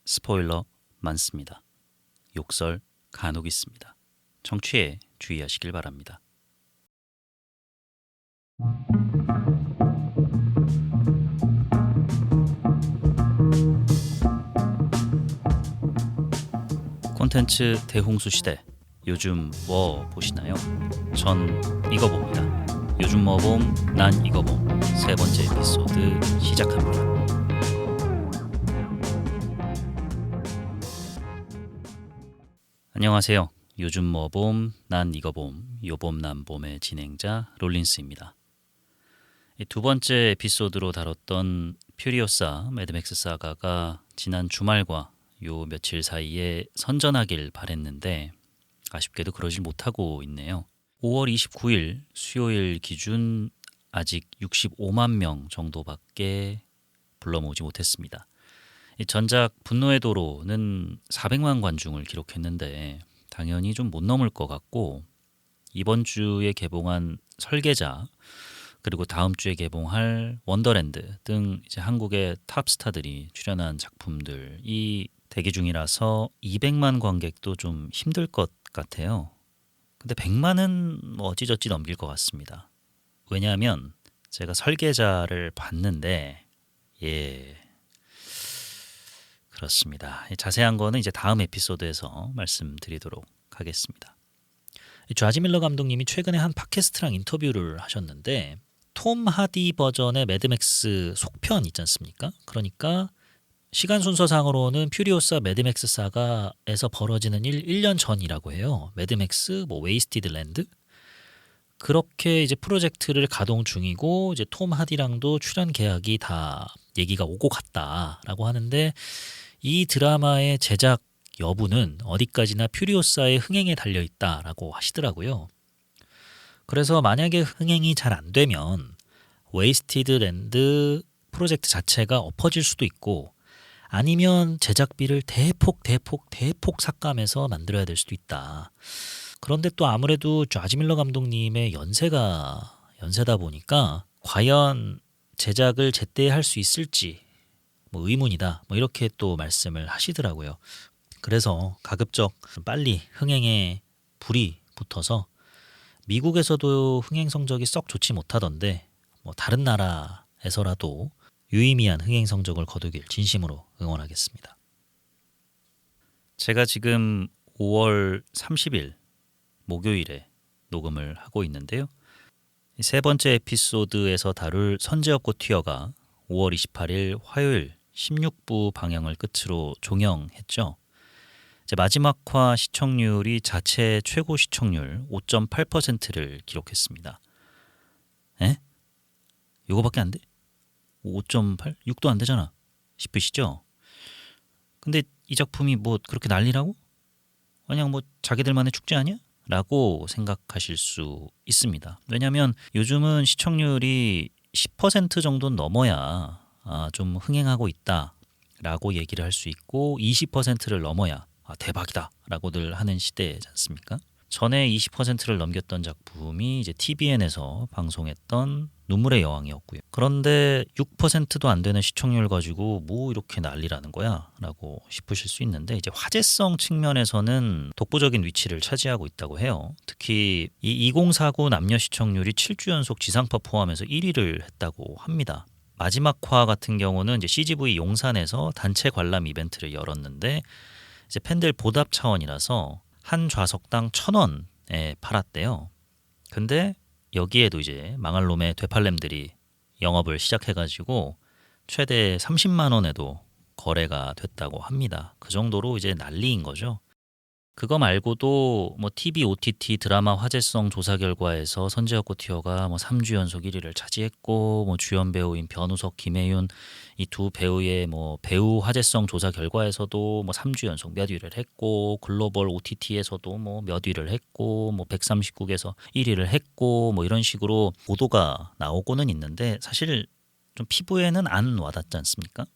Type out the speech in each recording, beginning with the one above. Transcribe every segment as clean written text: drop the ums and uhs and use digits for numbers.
스포일러 많습니다. 욕설 간혹 있습니다. 청취에 주의하시길 바랍니다. 콘텐츠 대홍수 시대, 요즘 뭐 보시나요? 전 이거 봅니다. 요즘 뭐 봄, 난 이거 봄. 세 번째 에피소드 시작합니다. 안녕하세요. 요즘 뭐 봄, 난 이거 봄, 요봄 난 봄의 진행자 롤린스입니다. 두 번째 에피소드로 다뤘던 퓨리오사 매드맥스 사가가 지난 주말과 요 며칠 사이에 선전하길 바랬는데 아쉽게도 그러질 못하고 있네요. 5월 29일 수요일 기준 아직 65만 명 정도밖에 불러모으지 못했습니다. 전작 분노의 도로는 400만 관중을 기록했는데 당연히 좀 못 넘을 것 같고, 이번 주에 개봉한 설계자 그리고 다음 주에 개봉할 원더랜드 등 이제 한국의 탑스타들이 출연한 작품들이 대기 중이라서 200만 관객도 좀 힘들 것 같아요. 근데 100만은 뭐 어찌저찌 넘길 것 같습니다. 왜냐하면 제가 설계자를 봤는데 그렇습니다. 자세한 거는 이제 다음 에피소드에서 말씀드리도록 하겠습니다. 좌지 밀러 감독님이 최근에 한 팟캐스트랑 인터뷰를 하셨는데 톰 하디 버전의 매드맥스 속편 있지 않습니까? 그러니까 시간 순서상으로는 퓨리오사 매드맥스 사가에서 벌어지는 1년 전이라고 해요. 매드맥스 웨이스티드 랜드, 그렇게 이제 프로젝트를 가동 중이고 이제 톰 하디랑도 출연 계약이 다 얘기가 오고 갔다라고 하는데, 이 드라마의 제작 여부는 어디까지나 퓨리오사의 흥행에 달려 있다라고 하시더라고요. 그래서 만약에 흥행이 잘 안 되면 웨이스티드 랜드 프로젝트 자체가 엎어질 수도 있고, 아니면 제작비를 대폭 삭감해서 만들어야 될 수도 있다. 그런데 또 아무래도 좌지 밀러 감독님의 연세다 보니까 과연 제작을 제때 할 수 있을지 의문이다, 이렇게 또 말씀을 하시더라고요. 그래서 가급적 빨리 흥행에 불이 붙어서, 미국에서도 흥행 성적이 썩 좋지 못하던데 다른 나라에서라도 유의미한 흥행 성적을 거두길 진심으로 응원하겠습니다. 제가 지금 5월 30일 목요일에 녹음을 하고 있는데요. 세 번째 에피소드에서 다룰 선제업고 튀어가 5월 28일 화요일 16부 방영을 끝으로 종영했죠. 이제 마지막화 시청률이 자체 최고 시청률 5.8%를 기록했습니다. 에? 이거밖에 안 돼? 5.8? 6도 안 되잖아 싶으시죠? 근데 이 작품이 그렇게 난리라고? 그냥 자기들만의 축제 아니야? 라고 생각하실 수 있습니다. 왜냐하면 요즘은 시청률이 10% 정도는 넘어야 좀 흥행하고 있다라고 얘기를 할 수 있고, 20%를 넘어야 대박이다 라고들 하는 시대지 않습니까? 전에 20%를 넘겼던 작품이 이제 TVN에서 방송했던 눈물의 여왕이었고요. 그런데 6%도 안 되는 시청률 가지고 이렇게 난리라는 거야? 라고 싶으실 수 있는데, 이제 화제성 측면에서는 독보적인 위치를 차지하고 있다고 해요. 특히 이 2049 남녀 시청률이 7주 연속 지상파 포함해서 1위를 했다고 합니다. 마지막화 같은 경우는 이제 CGV 용산에서 단체 관람 이벤트를 열었는데, 이제 팬들 보답 차원이라서 한 좌석당 1,000원에 팔았대요. 근데 여기에도 이제 망할 놈의 되팔렘들이 영업을 시작해가지고 최대 30만 원에도 거래가 됐다고 합니다. 그 정도로 이제 난리인 거죠. 그거 말고도 TV, OTT 드라마 화제성 조사 결과에서 선제업고 튀어가 3주 연속 1위를 차지했고, 주연 배우인 변우석, 김혜윤 이 두 배우의 배우 화제성 조사 결과에서도 3주 연속 몇 위를 했고, 글로벌 OTT에서도 몇 위를 했고, 130국에서 1위를 했고, 이런 식으로 보도가 나오고는 있는데, 사실 좀 피부에는 안 와닿지 않습니까?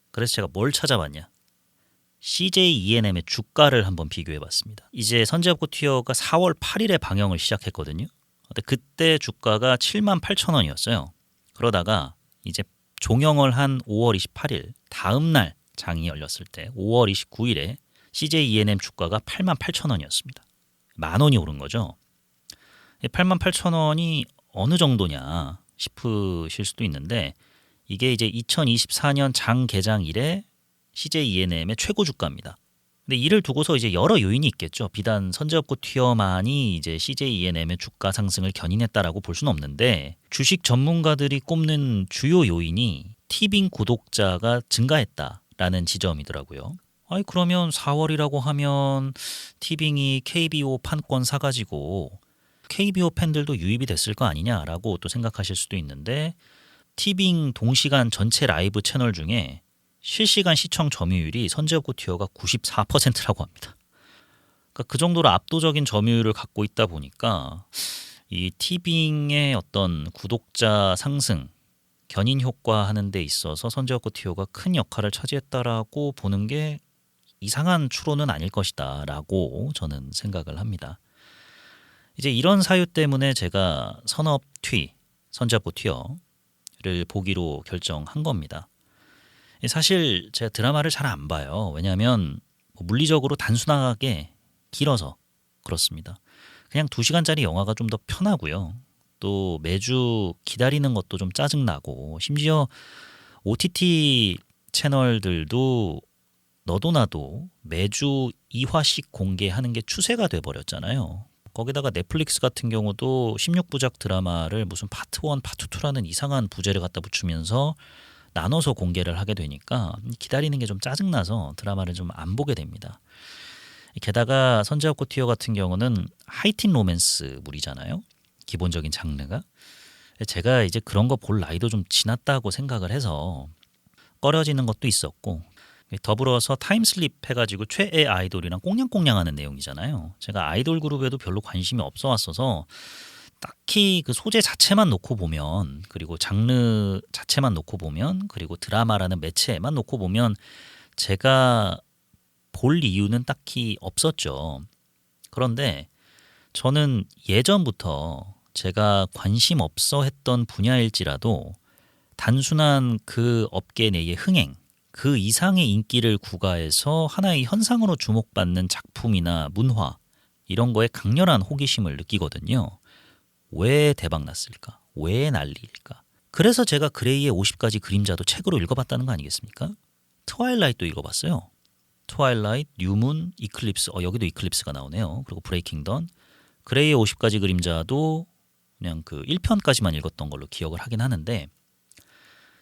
그래서 제가 뭘 찾아봤냐? CJ ENM의 주가를 한번 비교해봤습니다. 이제 선제업고 튀어가 4월 8일에 방영을 시작했거든요. 근데 그때 주가가 78,000원이었어요. 그러다가 이제 종영을 한 5월 28일 다음 날 장이 열렸을 때 5월 29일에 CJ E&M 주가가 88,000원이었습니다. 10,000원이 오른 거죠. 88,000원이 어느 정도냐 싶으실 수도 있는데 이게 이제 2024년 장 개장 이래 CJ E&M의 최고 주가입니다. 근데 이를 두고서 이제 여러 요인이 있겠죠. 비단 선제업고 투여만이 이제 CJ E&M의 주가 상승을 견인했다라고 볼 수는 없는데 주식 전문가들이 꼽는 주요 요인이 티빙 구독자가 증가했다라는 지점이더라고요. 아니 그러면 4월이라고 하면 티빙이 KBO 판권 사가지고 KBO 팬들도 유입이 됐을 거 아니냐라고 또 생각하실 수도 있는데 티빙 동시간 전체 라이브 채널 중에 실시간 시청 점유율이 선제업고 투여가 94%라고 합니다. 그러니까 그 정도로 압도적인 점유율을 갖고 있다 보니까 이 티빙의 어떤 구독자 상승, 견인 효과 하는 데 있어서 선제업고 투여가 큰 역할을 차지했다라고 보는 게 이상한 추론은 아닐 것이다라고 저는 생각을 합니다. 이제 이런 사유 때문에 제가 선제업고 투여를 보기로 결정한 겁니다. 사실 제가 드라마를 잘 안 봐요. 왜냐하면 물리적으로 단순하게 길어서 그렇습니다. 그냥 2시간짜리 영화가 좀 더 편하고요. 또 매주 기다리는 것도 좀 짜증나고 심지어 OTT 채널들도 너도 나도 매주 2화씩 공개하는 게 추세가 돼버렸잖아요. 거기다가 넷플릭스 같은 경우도 16부작 드라마를 무슨 파트 1, 파트 2라는 이상한 부제를 갖다 붙이면서 나눠서 공개를 하게 되니까 기다리는 게 좀 짜증나서 드라마를 좀 안 보게 됩니다. 게다가 선제업고 투여 같은 경우는 하이틴 로맨스물이잖아요. 기본적인 장르가. 제가 이제 그런 거 볼 나이도 좀 지났다고 생각을 해서 꺼려지는 것도 있었고 더불어서 타임슬립 해가지고 최애 아이돌이랑 꽁냥꽁냥하는 내용이잖아요. 제가 아이돌 그룹에도 별로 관심이 없어 왔어서 딱히 그 소재 자체만 놓고 보면 그리고 장르 자체만 놓고 보면 그리고 드라마라는 매체만 놓고 보면 제가 볼 이유는 딱히 없었죠. 그런데 저는 예전부터 제가 관심 없어 했던 분야일지라도 단순한 그 업계 내의 흥행 그 이상의 인기를 구가해서 하나의 현상으로 주목받는 작품이나 문화 이런 거에 강렬한 호기심을 느끼거든요. 왜 대박 났을까? 왜 난리일까? 그래서 제가 그레이의 50가지 그림자도 책으로 읽어봤다는 거 아니겠습니까? 트와일라이트도 읽어봤어요. 트와일라이트, 뉴문, 이클립스, 여기도 이클립스가 나오네요. 그리고 브레이킹 던, 그레이의 50가지 그림자도 그냥 그 1편까지만 읽었던 걸로 기억을 하긴 하는데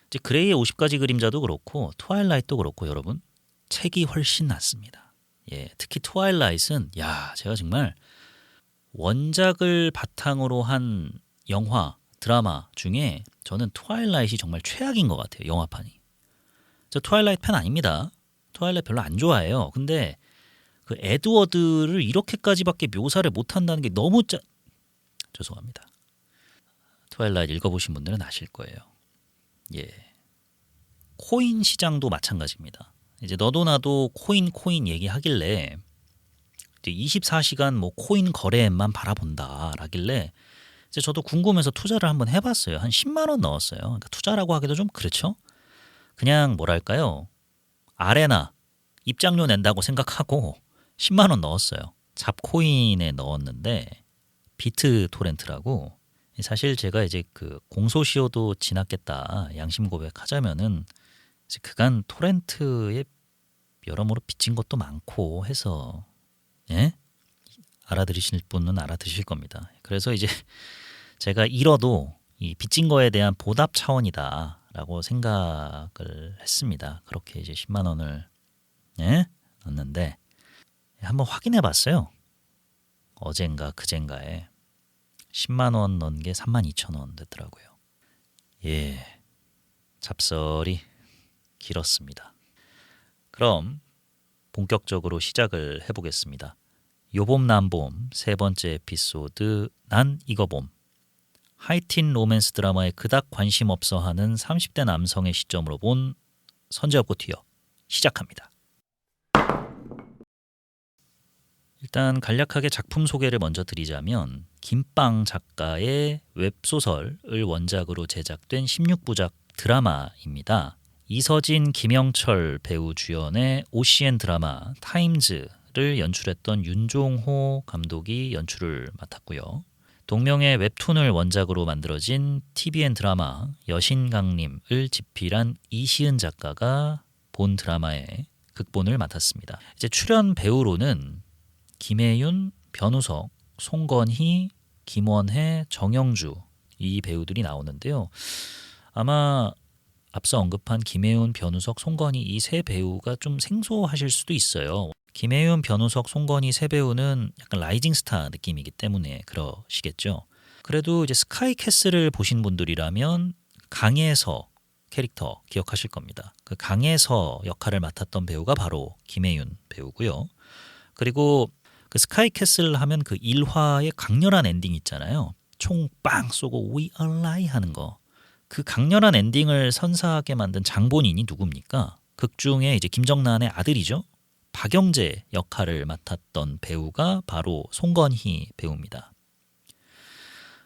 이제 그레이의 50가지 그림자도 그렇고 트와일라이트도 그렇고 여러분 책이 훨씬 낫습니다. 예, 특히 트와일라이트는 제가 정말 원작을 바탕으로 한 영화, 드라마 중에 저는 트와일라이트이 정말 최악인 것 같아요. 영화판이. 저 트와일라이트 팬 아닙니다. 트와일라이트 별로 안 좋아해요. 근데 그 에드워드를 이렇게까지밖에 묘사를 못한다는 게 너무 죄송합니다. 트와일라이트 읽어보신 분들은 아실 거예요. 예, 코인 시장도 마찬가지입니다. 이제 너도 나도 코인 얘기하길래 24시간 뭐 코인 거래만 바라본다라길래 이제 저도 궁금해서 투자를 한번 해봤어요. 한 10만 원 넣었어요. 그러니까 투자라고 하기도 좀 그렇죠. 그냥 뭐랄까요, 아레나 입장료 낸다고 생각하고 10만 원 넣었어요. 잡코인에 넣었는데 비트 토렌트라고. 사실 제가 이제 그 공소시효도 지났겠다 양심 고백하자면은 이제 그간 토렌트에 여러모로 빚진 것도 많고 해서 예? 알아들으실 분은 알아들으실 겁니다. 그래서 이제 제가 잃어도 이 빚진 거에 대한 보답 차원이다라고 생각을 했습니다. 그렇게 이제 10만 원을 넣었는데 한번 확인해 봤어요. 어젠가 그젠가에 10만 원 넣은 게 32,000원 됐더라고요. 예, 잡설이 길었습니다. 그럼 본격적으로 시작을 해보겠습니다. 요봄 난봄 세 번째 에피소드 난 이거 봄. 하이틴 로맨스 드라마에 그닥 관심 없어 하는 30대 남성의 시점으로 본 선제업고 투여 시작합니다. 일단 간략하게 작품 소개를 먼저 드리자면 김빵 작가의 웹소설을 원작으로 제작된 16부작 드라마입니다. 이서진, 김영철 배우 주연의 OCN 드라마 타임즈를 연출했던 윤종호 감독이 연출을 맡았고요. 동명의 웹툰을 원작으로 만들어진 TVN 드라마 여신강림을 집필한 이시은 작가가 본 드라마의 극본을 맡았습니다. 이제 출연 배우로는 김혜윤, 변우석, 송건희, 김원혜, 정영주 이 배우들이 나오는데요. 아마 앞서 언급한 김혜윤, 변우석, 송건희 이 세 배우가 좀 생소하실 수도 있어요. 김혜윤, 변우석, 송건희 세 배우는 약간 라이징 스타 느낌이기 때문에 그러시겠죠. 그래도 이제 스카이캐슬을 보신 분들이라면 강혜서 캐릭터 기억하실 겁니다. 그 강혜서 역할을 맡았던 배우가 바로 김혜윤 배우고요. 그리고 그 스카이캐슬 하면 그 1화의 강렬한 엔딩 있잖아요. 총 빵 쏘고 We are lie 하는 거. 그 강렬한 엔딩을 선사하게 만든 장본인이 누굽니까? 극 중에 이제 김정란의 아들이죠. 박영재 역할을 맡았던 배우가 바로 송건희 배우입니다.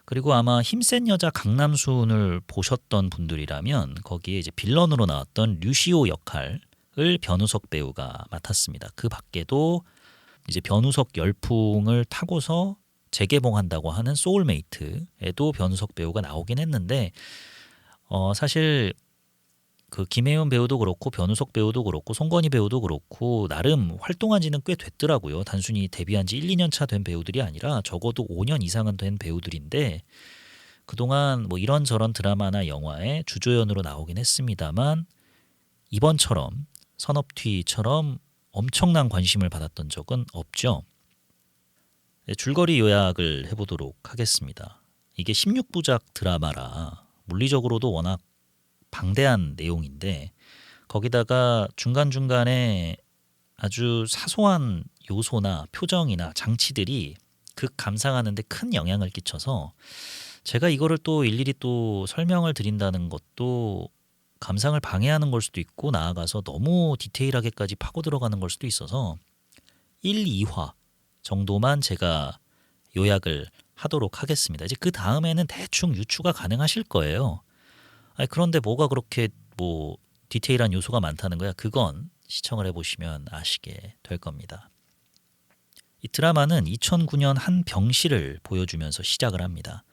그리고 아마 힘센 여자 강남순을 보셨던 분들이라면 거기에 이제 빌런으로 나왔던 류시오 역할을 변우석 배우가 맡았습니다. 그 밖에도 이제 변우석 열풍을 타고서 재개봉한다고 하는 소울메이트에도 변우석 배우가 나오긴 했는데 사실 그 김혜윤 배우도 그렇고 변우석 배우도 그렇고 송건희 배우도 그렇고 나름 활동한 지는 꽤 됐더라고요. 단순히 데뷔한 지 1, 2년 차 된 배우들이 아니라 적어도 5년 이상은 된 배우들인데 그동안 뭐 이런저런 드라마나 영화에 주조연으로 나오긴 했습니다만 이번처럼 선업튀처럼 엄청난 관심을 받았던 적은 없죠. 네, 줄거리 요약을 해보도록 하겠습니다. 이게 16부작 드라마라 물리적으로도 워낙 방대한 내용인데 거기다가 중간중간에 아주 사소한 요소나 표정이나 장치들이 극 감상하는 데 큰 영향을 끼쳐서 제가 이거를 또 일일이 또 설명을 드린다는 것도 감상을 방해하는 걸 수도 있고 나아가서 너무 디테일하게까지 파고 들어가는 걸 수도 있어서 1, 2화 정도만 제가 요약을 하도록 하겠습니다. 이제 그 다음에는 대충 유추가 가능하실 거예요. 그런데 뭐가 그렇게 뭐 디테일한 요소가 많다는 거야? 그건 시청을 해보시면 아시게 될 겁니다. 이 드라마는 2009년 한 병실을 보여주면서 시작을 합니다.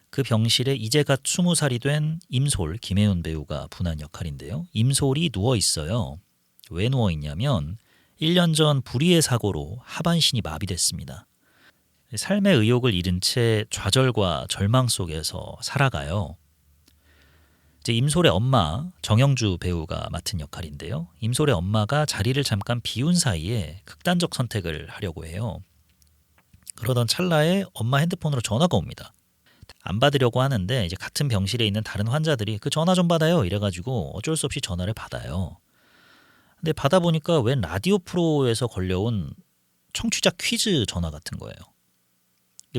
그 병실에 이제 갓 20살이 된 임솔, 김혜윤 배우가 분한 역할인데요. 임솔이 누워 있어요. 왜 누워 있냐면 1년 전 불의의 사고로 하반신이 마비됐습니다. 삶의 의욕을 잃은 채 좌절과 절망 속에서 살아가요. 이제 임솔의 엄마 정영주 배우가 맡은 역할인데요. 임솔의 엄마가 자리를 잠깐 비운 사이에 극단적 선택을 하려고 해요. 그러던 찰나에 엄마 핸드폰으로 전화가 옵니다. 안 받으려고 하는데 이제 같은 병실에 있는 다른 환자들이 그 전화 좀 받아요 이래가지고 어쩔 수 없이 전화를 받아요. 근데 받아보니까 웬 라디오 프로에서 걸려온 청취자 퀴즈 전화 같은 거예요.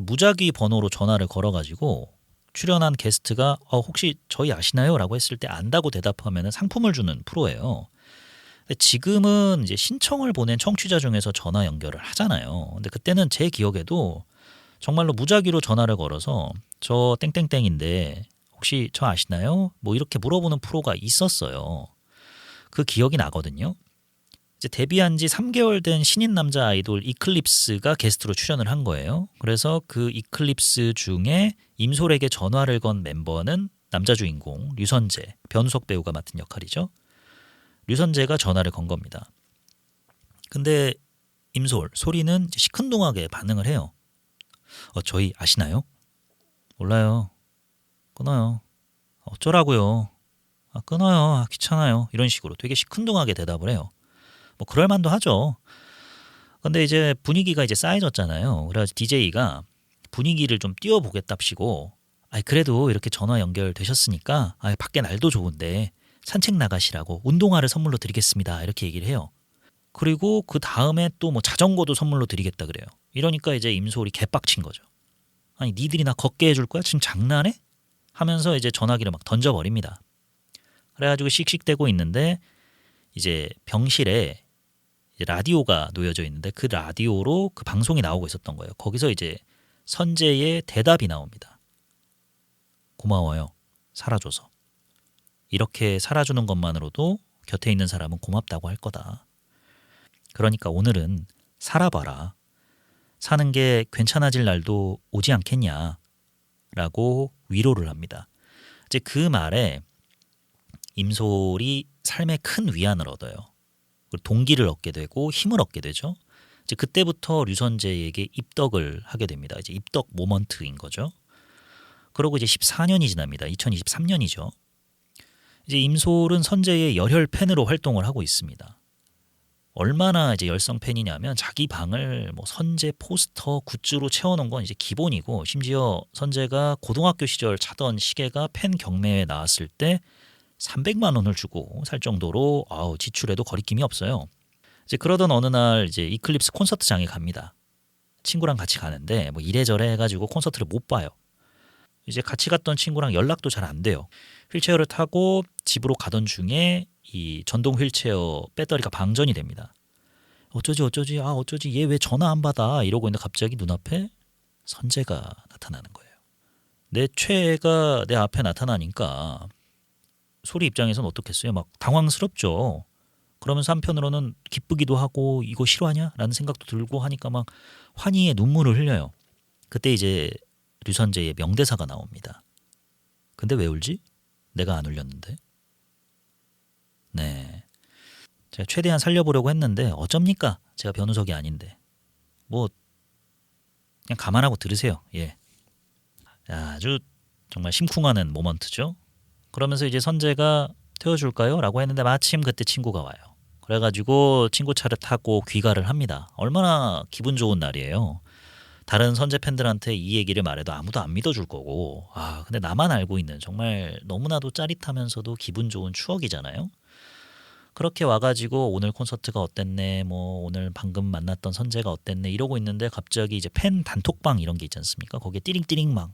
무작위 번호로 전화를 걸어가지고 출연한 게스트가 혹시 저희 아시나요? 라고 했을 때 안다고 대답하면 상품을 주는 프로예요. 근데 지금은 이제 신청을 보낸 청취자 중에서 전화 연결을 하잖아요. 근데 그때는 제 기억에도 정말로 무작위로 전화를 걸어서 저 땡땡땡인데 혹시 저 아시나요? 뭐 이렇게 물어보는 프로가 있었어요. 그 기억이 나거든요. 이제 데뷔한 지 3개월 된 신인 남자 아이돌 이클립스가 게스트로 출연을 한 거예요. 그래서 그 이클립스 중에 임솔에게 전화를 건 멤버는 남자 주인공 류선재, 변우석 배우가 맡은 역할이죠. 류선재가 전화를 건 겁니다. 근데 임솔, 소리는 시큰둥하게 반응을 해요. 저희 아시나요? 몰라요. 끊어요. 어쩌라고요. 끊어요. 귀찮아요. 이런 식으로 되게 시큰둥하게 대답을 해요. 뭐 그럴 만도 하죠. 근데 이제 분위기가 이제 쌓여졌잖아요. 그래서 DJ가 분위기를 좀 띄워보겠답시고 그래도 이렇게 전화 연결되셨으니까 밖에 날도 좋은데 산책 나가시라고 운동화를 선물로 드리겠습니다. 이렇게 얘기를 해요. 그리고 그 다음에 또 뭐 자전거도 선물로 드리겠다 그래요. 이러니까 이제 임솔이 개빡친 거죠. 아니 니들이 나 걷게 해줄 거야? 지금 장난해? 하면서 이제 전화기를 막 던져버립니다. 그래가지고 씩씩대고 있는데 이제 병실에 이제 라디오가 놓여져 있는데 그 라디오로 그 방송이 나오고 있었던 거예요. 거기서 이제 선재의 대답이 나옵니다. 고마워요. 살아줘서. 이렇게 살아주는 것만으로도 곁에 있는 사람은 고맙다고 할 거다. 그러니까 오늘은 살아봐라. 사는 게 괜찮아질 날도 오지 않겠냐 라고 위로를 합니다. 이제 그 말에 임솔이 삶에 큰 위안을 얻어요. 그리고 동기를 얻게 되고 힘을 얻게 되죠. 이제 그때부터 류선재에게 입덕을 하게 됩니다. 이제 입덕 모먼트인 거죠. 그러고 이제 14년이 지납니다. 2023년이죠. 이제 임솔은 선재의 열혈 팬으로 활동을 하고 있습니다. 얼마나 이제 열성 팬이냐면 자기 방을 뭐 선재 포스터 굿즈로 채워놓은 건 이제 기본이고, 심지어 선재가 고등학교 시절 차던 시계가 팬 경매에 나왔을 때 300만 원을 주고 살 정도로 지출에도 거리낌이 없어요. 이제 그러던 어느 날 이제 이클립스 콘서트장에 갑니다. 친구랑 같이 가는데 뭐 이래저래 해가지고 콘서트를 못 봐요. 이제 같이 갔던 친구랑 연락도 잘 안 돼요. 휠체어를 타고 집으로 가던 중에 이 전동 휠체어 배터리가 방전이 됩니다. 어쩌지 얘 왜 전화 안 받아 이러고 있는데 갑자기 눈앞에 선재가 나타나는 거예요. 내 최애가 내 앞에 나타나니까 소리 입장에서는 어떻겠어요? 막 당황스럽죠. 그러면서 한편으로는 기쁘기도 하고 이거 싫어하냐? 라는 생각도 들고 하니까 막 환희의 눈물을 흘려요. 그때 이제 류선재의 명대사가 나옵니다. 근데 왜 울지? 내가 안 울렸는데. 네, 제가 최대한 살려보려고 했는데 어쩝니까? 제가 변우석이 아닌데. 뭐 그냥 감안하고 들으세요. 예, 아주 정말 심쿵하는 모먼트죠. 그러면서 이제 선재가 태워줄까요? 라고 했는데 마침 그때 친구가 와요. 그래가지고 친구 차를 타고 귀가를 합니다. 얼마나 기분 좋은 날이에요. 다른 선재 팬들한테 이 얘기를 말해도 아무도 안 믿어줄 거고, 근데 나만 알고 있는 정말 너무나도 짜릿하면서도 기분 좋은 추억이잖아요. 그렇게 와가지고 오늘 콘서트가 어땠네, 뭐 오늘 방금 만났던 선재가 어땠네 이러고 있는데 갑자기 이제 팬 단톡방 이런 게 있지 않습니까? 거기에 띠링띠링망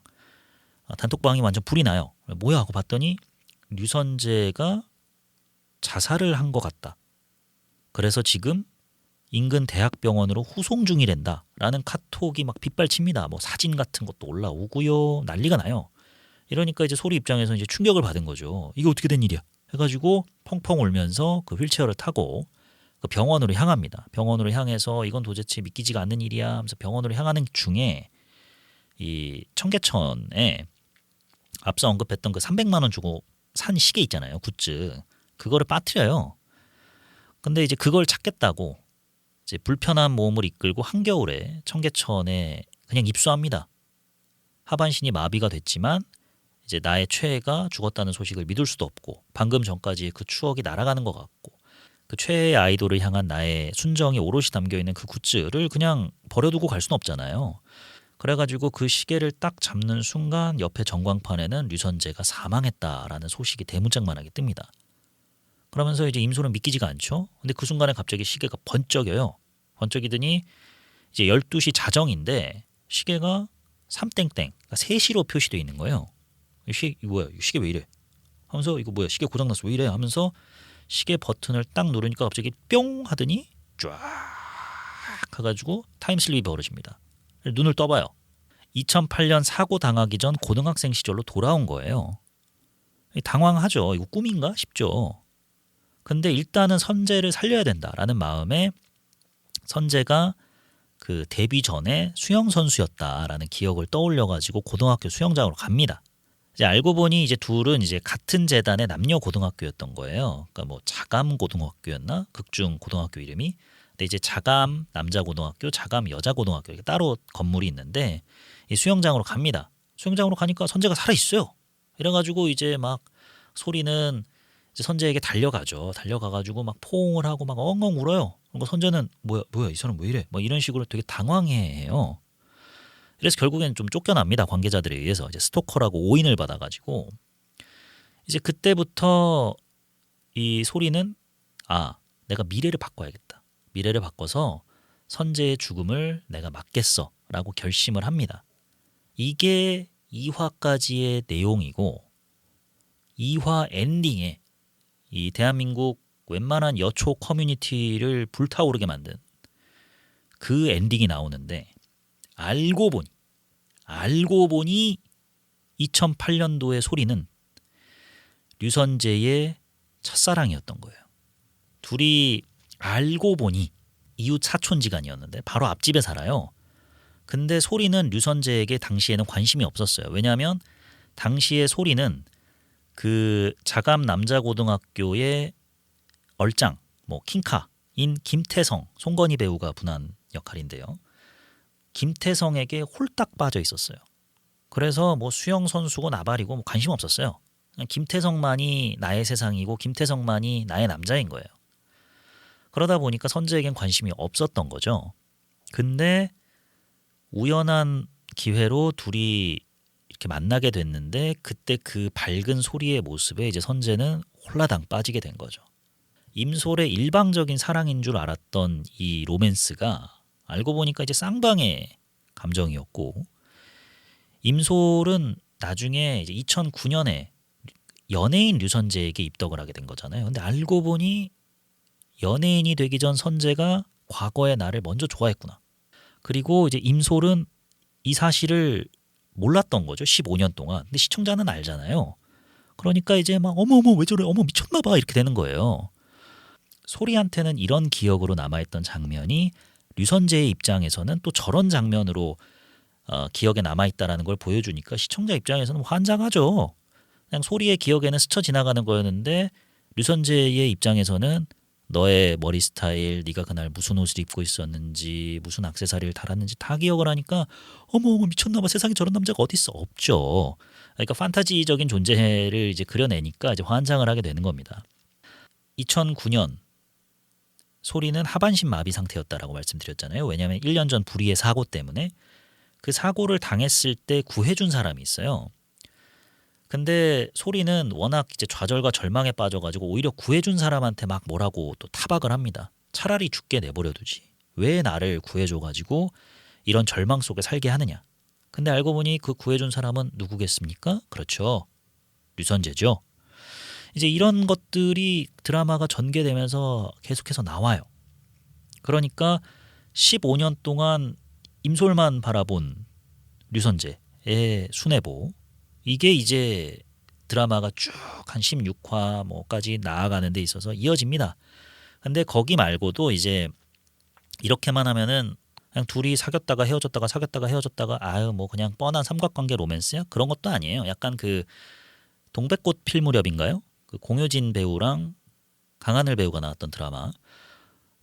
단톡방이 완전 불이 나요. 뭐야 하고 봤더니 류선재가 자살을 한 것 같다. 그래서 지금 인근 대학병원으로 후송 중이란다 라는 카톡이 막 빗발칩니다. 뭐 사진 같은 것도 올라오고요. 난리가 나요. 이러니까 이제 소리 입장에서 이제 충격을 받은 거죠. 이게 어떻게 된 일이야? 해가지고 펑펑 울면서 그 휠체어를 타고 그 병원으로 향합니다. 병원으로 향해서 이건 도대체 믿기지가 않는 일이야 하면서 병원으로 향하는 중에 이 청계천에 앞서 언급했던 그 300만 원 주고 산 시계 있잖아요. 굿즈. 그거를 빠뜨려요. 근데 이제 그걸 찾겠다고 이제 불편한 몸을 이끌고 한겨울에 청계천에 그냥 입수합니다. 하반신이 마비가 됐지만 이제 나의 최애가 죽었다는 소식을 믿을 수도 없고, 방금 전까지 그 추억이 날아가는 것 같고, 그 최애의 아이돌을 향한 나의 순정이 오롯이 담겨있는 그 굿즈를 그냥 버려두고 갈 수는 없잖아요. 그래가지고 그 시계를 딱 잡는 순간 옆에 전광판에는 류선재가 사망했다라는 소식이 대문짝만하게 뜹니다. 그러면서 이제 임솔은 믿기지가 않죠. 근데 그 순간에 갑자기 시계가 번쩍여요. 번쩍이더니 이제 12시 자정인데 시계가 3땡땡, 그러니까 3시로 표시되어 있는 거예요. 이거 뭐야? 이 시계 왜 이래? 하면서 이거 뭐야? 시계 고장났어. 왜 이래? 하면서 시계 버튼을 딱 누르니까 갑자기 뿅 하더니 쫙 해가지고 타임슬립이 벌어집니다. 눈을 떠봐요. 2008년 사고 당하기 전 고등학생 시절로 돌아온 거예요. 당황하죠. 이거 꿈인가 싶죠. 근데 일단은 선재를 살려야 된다라는 마음에 선재가 그 데뷔 전에 수영 선수였다라는 기억을 떠올려가지고 고등학교 수영장으로 갑니다. 이제 알고 보니 이제 둘은 이제 같은 재단의 남녀 고등학교였던 거예요. 그러니까 뭐 자감 고등학교였나? 극중 고등학교 이름이. 근데 이제 자감 남자 고등학교, 자감 여자 고등학교 이렇게 따로 건물이 있는데 이 수영장으로 갑니다. 수영장으로 가니까 선재가 살아 있어요. 이래가지고 이제 막 소리는 이제 선재에게 달려가죠. 달려가가지고 막 포옹을 하고 막 엉엉 울어요. 그러니까 선재는 뭐야 이 사람 왜 이래? 뭐 이런 식으로 되게 당황해해요. 그래서 결국엔 좀 쫓겨납니다. 관계자들에 의해서 이제 스토커라고 오인을 받아가지고 이제 그때부터 이 소리는 내가 미래를 바꿔야겠다. 미래를 바꿔서 선재의 죽음을 내가 막겠어라고 결심을 합니다. 이게 2화까지의 내용이고 2화 엔딩에 이 대한민국 웬만한 여초 커뮤니티를 불타오르게 만든 그 엔딩이 나오는데 알고 보니 2008년도의 소리는 류선재의 첫사랑이었던 거예요. 둘이 알고 보니 이웃 사촌지간이었는데 바로 앞집에 살아요. 근데 소리는 류선재에게 당시에는 관심이 없었어요. 왜냐하면 당시에 소리는 그 자감 남자고등학교의 얼짱, 뭐 킹카인 김태성, 송건희 배우가 분한 역할인데요. 김태성에게 홀딱 빠져 있었어요. 그래서 뭐 수영 선수고 나발이고 뭐 관심 없었어요. 그냥 김태성만이 나의 세상이고 김태성만이 나의 남자인 거예요. 그러다 보니까 선재에겐 관심이 없었던 거죠. 근데 우연한 기회로 둘이 이렇게 만나게 됐는데 그때 그 밝은 소리의 모습에 이제 선재는 홀라당 빠지게 된 거죠. 임솔의 일방적인 사랑인 줄 알았던 이 로맨스가 알고 보니까 이제 쌍방의 감정이었고, 임솔은 나중에 이제 2009년에 연예인 류선재에게 입덕을 하게 된 거잖아요. 근데 알고 보니 연예인이 되기 전 선재가 과거의 나를 먼저 좋아했구나. 그리고 이제 임솔은 이 사실을 몰랐던 거죠. 15년 동안. 근데 시청자는 알잖아요. 그러니까 이제 막 어머 왜 저래, 어머 미쳤나 봐, 이렇게 되는 거예요. 소리한테는 이런 기억으로 남아있던 장면이 류선재의 입장에서는 또 저런 장면으로 기억에 남아있다라는 걸 보여주니까 시청자 입장에서는 환장하죠. 그냥 소리의 기억에는 스쳐 지나가는 거였는데 류선재의 입장에서는 너의 머리 스타일, 네가 그날 무슨 옷을 입고 있었는지, 무슨 액세서리를 달았는지 다 기억을 하니까 어머 미쳤나 봐, 세상에 저런 남자가 어디 있어. 없죠. 그러니까 판타지적인 존재를 이제 그려내니까 이제 환장을 하게 되는 겁니다. 2009년 소리는 하반신 마비 상태였다라고 말씀드렸잖아요. 왜냐하면 1년 전 불의의 사고 때문에 그 사고를 당했을 때 구해준 사람이 있어요. 근데 소리는 워낙 이제 좌절과 절망에 빠져가지고 오히려 구해준 사람한테 막 뭐라고 또 타박을 합니다. 차라리 죽게 내버려두지. 왜 나를 구해줘가지고 이런 절망 속에 살게 하느냐. 근데 알고 보니 그 구해준 사람은 누구겠습니까? 그렇죠. 류선재죠. 이제 이런 것들이 드라마가 전개되면서 계속해서 나와요. 그러니까 15년 동안 임솔만 바라본 류선재의 순애보, 이게 이제 드라마가 쭉 한 16화 뭐까지 나아가는 데 있어서 이어집니다. 근데 거기 말고도 이제 이렇게만 하면은 그냥 둘이 사귀었다가 헤어졌다가 사귀었다가 헤어졌다가 아유 뭐 그냥 뻔한 삼각관계 로맨스야? 그런 것도 아니에요. 약간 그 동백꽃 필 무렵인가요? 그 공효진 배우랑 강하늘 배우가 나왔던 드라마,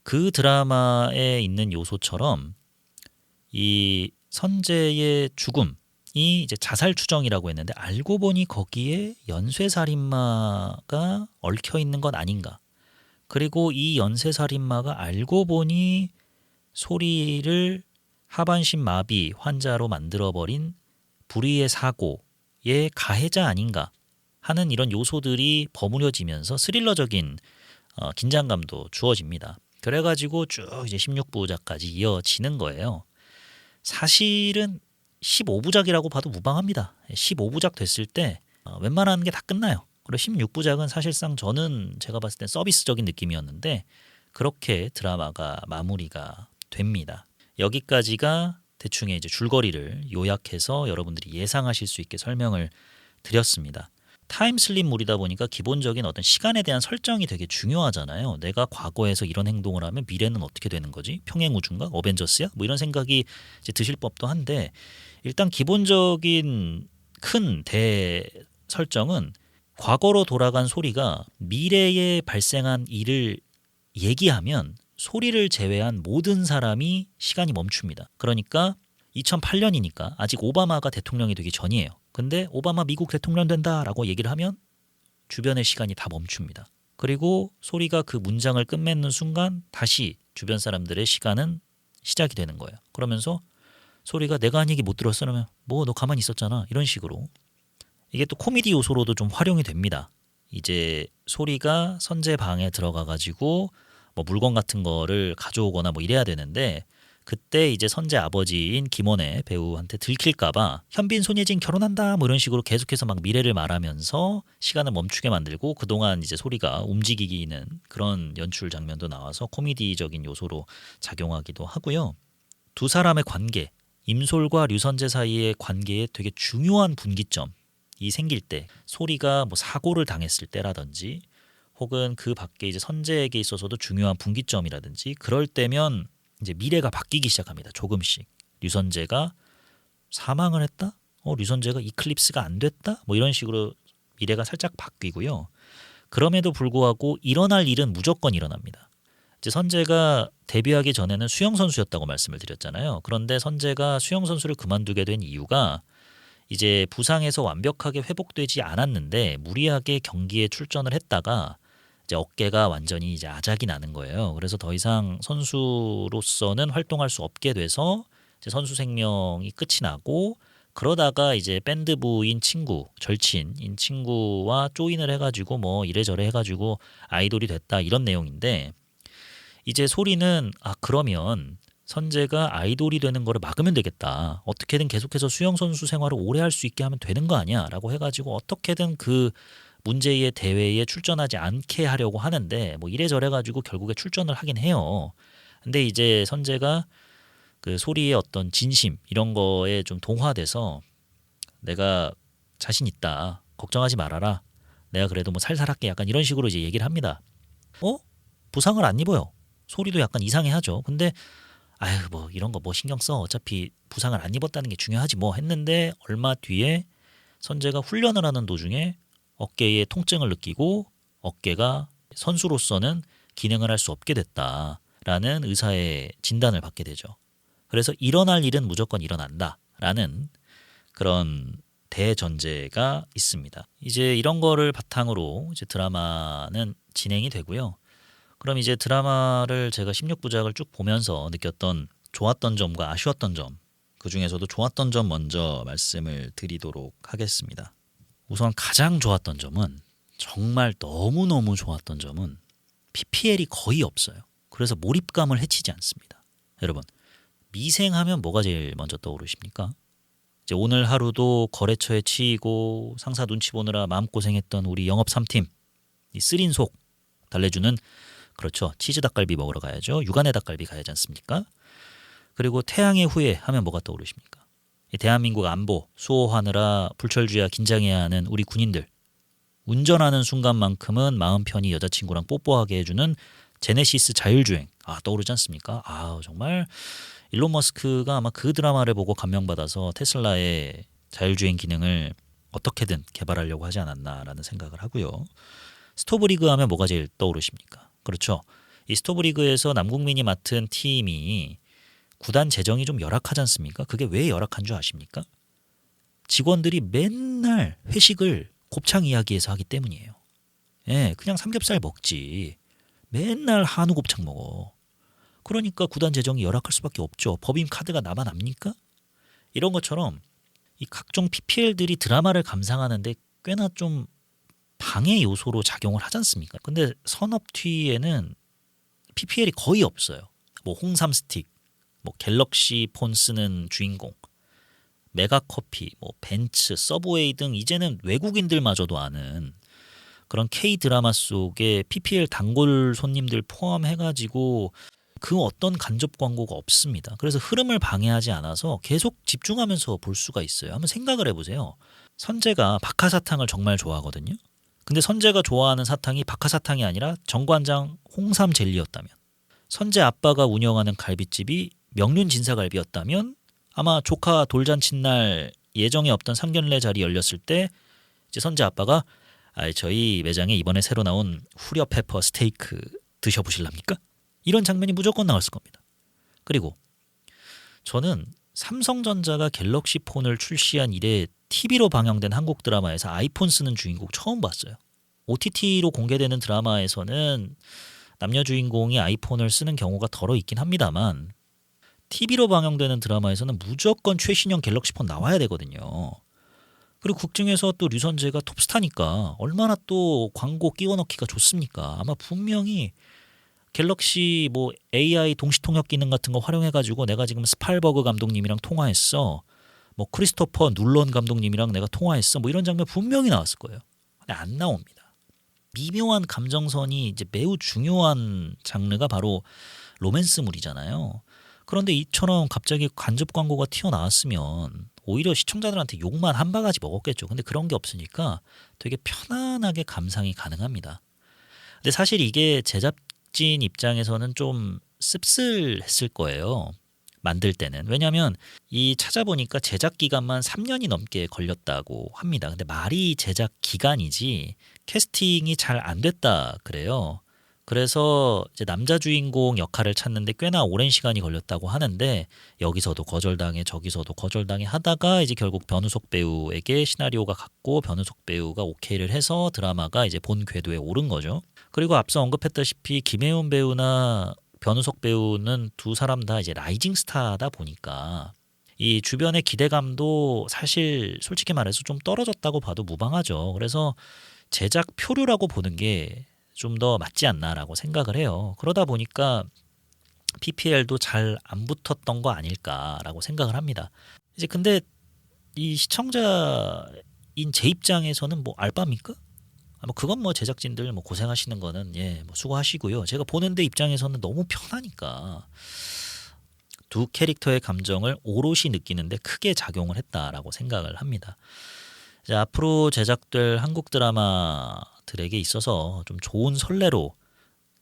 그 드라마에 있는 요소처럼 이 선재의 죽음이 이제 자살 추정이라고 했는데 알고 보니 거기에 연쇄살인마가 얽혀 있는 건 아닌가. 그리고 이 연쇄살인마가 알고 보니 소리를 하반신 마비 환자로 만들어버린 불의의 사고의 가해자 아닌가 하는 이런 요소들이 버무려지면서 스릴러적인 긴장감도 주어집니다. 그래가지고 쭉 이제 16부작까지 이어지는 거예요. 사실은 15부작이라고 봐도 무방합니다. 15부작 됐을 때 웬만한 게 다 끝나요. 그리고 16부작은 사실상 저는 제가 봤을 땐 서비스적인 느낌이었는데 그렇게 드라마가 마무리가 됩니다. 여기까지가 대충의 이제 줄거리를 요약해서 여러분들이 예상하실 수 있게 설명을 드렸습니다. 타임슬립물이다 보니까 기본적인 어떤 시간에 대한 설정이 되게 중요하잖아요. 내가 과거에서 이런 행동을 하면 미래는 어떻게 되는 거지? 평행우주인가? 어벤져스야? 뭐 이런 생각이 이제 드실 법도 한데, 일단 기본적인 큰 대설정은 과거로 돌아간 소리가 미래에 발생한 일을 얘기하면 소리를 제외한 모든 사람이 시간이 멈춥니다. 그러니까 2008년이니까 아직 오바마가 대통령이 되기 전이에요. 근데 오바마 미국 대통령 된다라고 얘기를 하면 주변의 시간이 다 멈춥니다. 그리고 소리가 그 문장을 끝맺는 순간 다시 주변 사람들의 시간은 시작이 되는 거예요. 그러면서 소리가 내가 한 얘기 못 들었어? 그러면 뭐 너 가만히 있었잖아. 이런 식으로. 이게 또 코미디 요소로도 좀 활용이 됩니다. 이제 소리가 선재 방에 들어가 가지고 뭐 물건 같은 거를 가져오거나 뭐 이래야 되는데, 그때 이제 선재 아버지인 김원혜 배우한테 들킬까봐 현빈 손예진 결혼한다 뭐 이런 식으로 계속해서 막 미래를 말하면서 시간을 멈추게 만들고 그동안 이제 소리가 움직이기는 그런 연출 장면도 나와서 코미디적인 요소로 작용하기도 하고요. 두 사람의 관계, 임솔과 류선재 사이의 관계에 되게 중요한 분기점이 이 생길 때 소리가 뭐 사고를 당했을 때라든지 혹은 그 밖에 이제 선재에게 있어서도 중요한 분기점이라든지 그럴 때면 이제 미래가 바뀌기 시작합니다. 조금씩 류선재가 사망을 했다? 류선재가 이클립스가 안 됐다? 뭐 이런 식으로 미래가 살짝 바뀌고요. 그럼에도 불구하고 일어날 일은 무조건 일어납니다. 이제 선재가 데뷔하기 전에는 수영 선수였다고 말씀을 드렸잖아요. 그런데 선재가 수영 선수를 그만두게 된 이유가 이제 부상에서 완벽하게 회복되지 않았는데 무리하게 경기에 출전을 했다가 이제 어깨가 완전히 이제 아작이 나는 거예요. 그래서 더 이상 선수로서는 활동할 수 없게 돼서 이제 선수 생명이 끝이 나고 그러다가 이제 밴드부인 친구, 절친인 친구와 조인을 해가지고 뭐 이래저래 해가지고 아이돌이 됐다 이런 내용인데 이제 소리는 그러면 선재가 아이돌이 되는 거를 막으면 되겠다. 어떻게든 계속해서 수영 선수 생활을 오래 할 수 있게 하면 되는 거 아니야? 라고 해가지고 어떻게든 그 문제의 대회에 출전하지 않게 하려고 하는데 뭐 이래저래 가지고 결국에 출전을 하긴 해요. 근데 이제 선재가 그 소리의 어떤 진심 이런 거에 좀 동화돼서 내가 자신 있다. 걱정하지 말아라. 내가 그래도 뭐 살살할게. 약간 이런 식으로 이제 얘기를 합니다. 부상을 안 입어요. 소리도 약간 이상해하죠. 근데 아유 뭐 이런 거 뭐 신경 써. 어차피 부상을 안 입었다는 게 중요하지 뭐 했는데 얼마 뒤에 선재가 훈련을 하는 도중에 어깨에 통증을 느끼고 어깨가 선수로서는 기능을 할 수 없게 됐다라는 의사의 진단을 받게 되죠. 그래서 일어날 일은 무조건 일어난다라는 그런 대전제가 있습니다. 이제 이런 거를 바탕으로 이제 드라마는 진행이 되고요. 그럼 이제 드라마를 제가 16부작을 쭉 보면서 느꼈던 좋았던 점과 아쉬웠던 점, 그 중에서도 좋았던 점 먼저 말씀을 드리도록 하겠습니다. 우선 가장 좋았던 점은 정말 너무너무 좋았던 점은 PPL이 거의 없어요. 그래서 몰입감을 해치지 않습니다. 여러분 미생하면 뭐가 제일 먼저 떠오르십니까? 이제 오늘 하루도 거래처에 치이고 상사 눈치 보느라 마음고생했던 우리 영업 3팀 이 쓰린 속 달래주는 그렇죠. 치즈 닭갈비 먹으러 가야죠. 육안의 닭갈비 가야지 않습니까? 그리고 태양의 후예 하면 뭐가 떠오르십니까? 대한민국 안보 수호하느라 불철주야 긴장해야 하는 우리 군인들 운전하는 순간만큼은 마음 편히 여자친구랑 뽀뽀하게 해주는 제네시스 자율주행 떠오르지 않습니까? 정말 일론 머스크가 아마 그 드라마를 보고 감명받아서 테슬라의 자율주행 기능을 어떻게든 개발하려고 하지 않았나라는 생각을 하고요. 스토브리그 하면 뭐가 제일 떠오르십니까? 그렇죠. 이 스토브리그에서 남궁민이 맡은 팀이 구단 재정이 좀 열악하지 않습니까? 그게 왜 열악한 줄 아십니까? 직원들이 맨날 회식을 곱창 이야기에서 하기 때문이에요. 그냥 삼겹살 먹지. 맨날 한우 곱창 먹어. 그러니까 구단 재정이 열악할 수밖에 없죠. 법인 카드가 나만 압니까? 이런 것처럼 이 각종 PPL들이 드라마를 감상하는데 꽤나 좀 방해 요소로 작용을 하지 않습니까? 근데 선업튀에는 PPL이 거의 없어요. 뭐 홍삼 스틱, 뭐 갤럭시 폰 쓰는 주인공, 메가커피, 뭐 벤츠, 서브웨이 등 이제는 외국인들마저도 아는 그런 K 드라마 속에 PPL 단골 손님들 포함해가지고 그 어떤 간접 광고가 없습니다. 그래서 흐름을 방해하지 않아서 계속 집중하면서 볼 수가 있어요. 한번 생각을 해보세요. 선재가 박하사탕을 정말 좋아하거든요. 근데 선재가 좋아하는 사탕이 박하사탕이 아니라 정관장 홍삼 젤리였다면, 선재 아빠가 운영하는 갈비집이 명륜 진사갈비였다면 아마 조카 돌잔칫날 예정에 없던 상견례 자리 열렸을 때 이제 선재 아빠가 저희 매장에 이번에 새로 나온 후려 페퍼 스테이크 드셔보실랍니까? 이런 장면이 무조건 나왔을 겁니다. 그리고 저는 삼성전자가 갤럭시 폰을 출시한 이래 TV로 방영된 한국 드라마에서 아이폰 쓰는 주인공 처음 봤어요. OTT로 공개되는 드라마에서는 남녀 주인공이 아이폰을 쓰는 경우가 덜어 있긴 합니다만 TV로 방영되는 드라마에서는 무조건 최신형 갤럭시 폰 나와야 되거든요. 그리고 국중에서 또 류선재가 톱스타니까 얼마나 또 광고 끼워 넣기가 좋습니까? 아마 분명히 갤럭시 뭐 AI 동시통역 기능 같은 거 활용해가지고 내가 지금 스팔버그 감독님이랑 통화했어. 뭐 크리스토퍼 눌런 감독님이랑 내가 통화했어. 뭐 이런 장면 분명히 나왔을 거예요. 근데 안 나옵니다. 미묘한 감정선이 이제 매우 중요한 장르가 바로 로맨스물이잖아요. 그런데 이처럼 갑자기 간접 광고가 튀어나왔으면 오히려 시청자들한테 욕만 한 바가지 먹었겠죠. 근데 그런 게 없으니까 되게 편안하게 감상이 가능합니다. 근데 사실 이게 제작진 입장에서는 좀 씁쓸했을 거예요. 만들 때는. 왜냐하면 이 찾아보니까 제작 기간만 3년이 넘게 걸렸다고 합니다. 근데 말이 제작 기간이지 캐스팅이 잘 안 됐다 그래요. 그래서 이제 남자 주인공 역할을 찾는데 꽤나 오랜 시간이 걸렸다고 하는데 여기서도 거절당해 저기서도 거절당해 하다가 이제 결국 변우석 배우에게 시나리오가 갔고 변우석 배우가 오케이를 해서 드라마가 이제 본 궤도에 오른 거죠. 그리고 앞서 언급했다시피 김혜훈 배우나 변우석 배우는 두 사람 다 이제 라이징 스타다 보니까 이 주변의 기대감도 사실 솔직히 말해서 좀 떨어졌다고 봐도 무방하죠. 그래서 제작 표류라고 보는 게 좀 더 맞지 않나라고 생각을 해요. 그러다 보니까 PPL도 잘 안 붙었던 거 아닐까라고 생각을 합니다. 이제 근데 이 시청자인 제 입장에서는 뭐 알바입니까? 뭐 그건 뭐 제작진들 뭐 고생하시는 거는 뭐 수고하시고요. 제가 보는데 입장에서는 너무 편하니까 두 캐릭터의 감정을 오롯이 느끼는데 크게 작용을 했다라고 생각을 합니다. 이제 앞으로 제작될 한국 드라마들에게 있어서 좀 좋은 선례로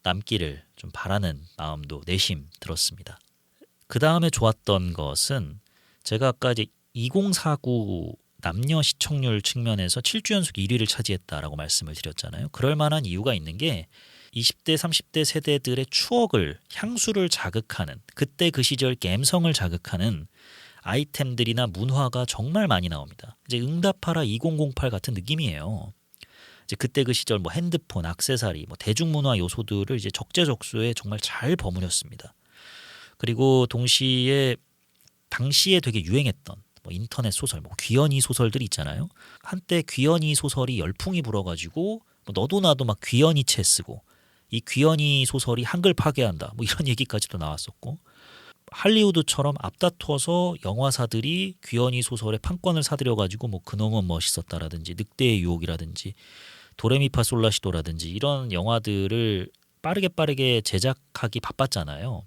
남기를 좀 바라는 마음도 내심 들었습니다. 그 다음에 좋았던 것은 제가 아까 이제 2049 남녀 시청률 측면에서 7주 연속 1위를 차지했다라고 말씀을 드렸잖아요. 그럴 만한 이유가 있는 게 20대, 30대 세대들의 추억을, 향수를 자극하는, 그때 그 시절 감성을 자극하는 아이템들이나 문화가 정말 많이 나옵니다. 이제 응답하라 2008 같은 느낌이에요. 이제 그때 그 시절 뭐 핸드폰, 액세서리, 뭐 대중문화 요소들을 이제 적재적소에 정말 잘 버무렸습니다. 그리고 동시에 당시에 되게 유행했던 뭐 인터넷 소설, 뭐 귀연이 소설들 있잖아요. 한때 귀연이 소설이 열풍이 불어가지고 뭐 너도 나도 막 귀연이 체 쓰고 이 귀연이 소설이 한글 파괴한다, 뭐 이런 얘기까지도 나왔었고 할리우드처럼 앞다퉈서 영화사들이 귀연이 소설의 판권을 사들여가지고 뭐 그놈은 멋있었다라든지 늑대의 유혹이라든지 도레미파솔라시도라든지 이런 영화들을 빠르게 제작하기 바빴잖아요.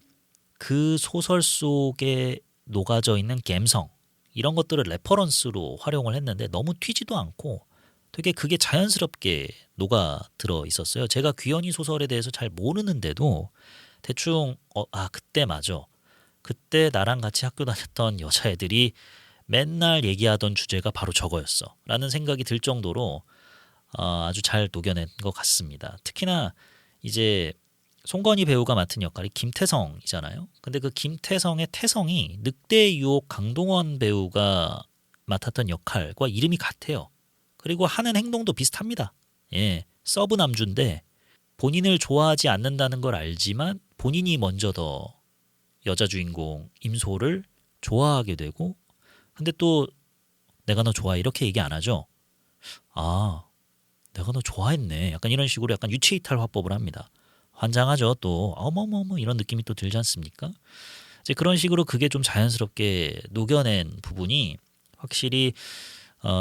그 소설 속에 녹아져 있는 감성 이런 것들을 레퍼런스로 활용을 했는데 너무 튀지도 않고 되게 그게 자연스럽게 녹아들어 있었어요. 제가 귀연이 소설에 대해서 잘 모르는데도 대충 그때 맞아. 그때 나랑 같이 학교 다녔던 여자애들이 맨날 얘기하던 주제가 바로 저거였어 라는 생각이 들 정도로 아주 잘 녹여낸 것 같습니다. 특히나 이제 송건희 배우가 맡은 역할이 김태성이잖아요. 근데 그 김태성의 태성이 늑대의 유혹 강동원 배우가 맡았던 역할과 이름이 같아요. 그리고 하는 행동도 비슷합니다. 서브 남주인데 본인을 좋아하지 않는다는 걸 알지만 본인이 먼저 더 여자 주인공 임소를 좋아하게 되고 근데 또 내가 너 좋아해 이렇게 얘기 안 하죠. 내가 너 좋아했네. 약간 이런 식으로 약간 유체이탈 화법을 합니다. 환장하죠. 또 어머머머 이런 느낌이 또 들지 않습니까? 이제 그런 식으로 그게 좀 자연스럽게 녹여낸 부분이 확실히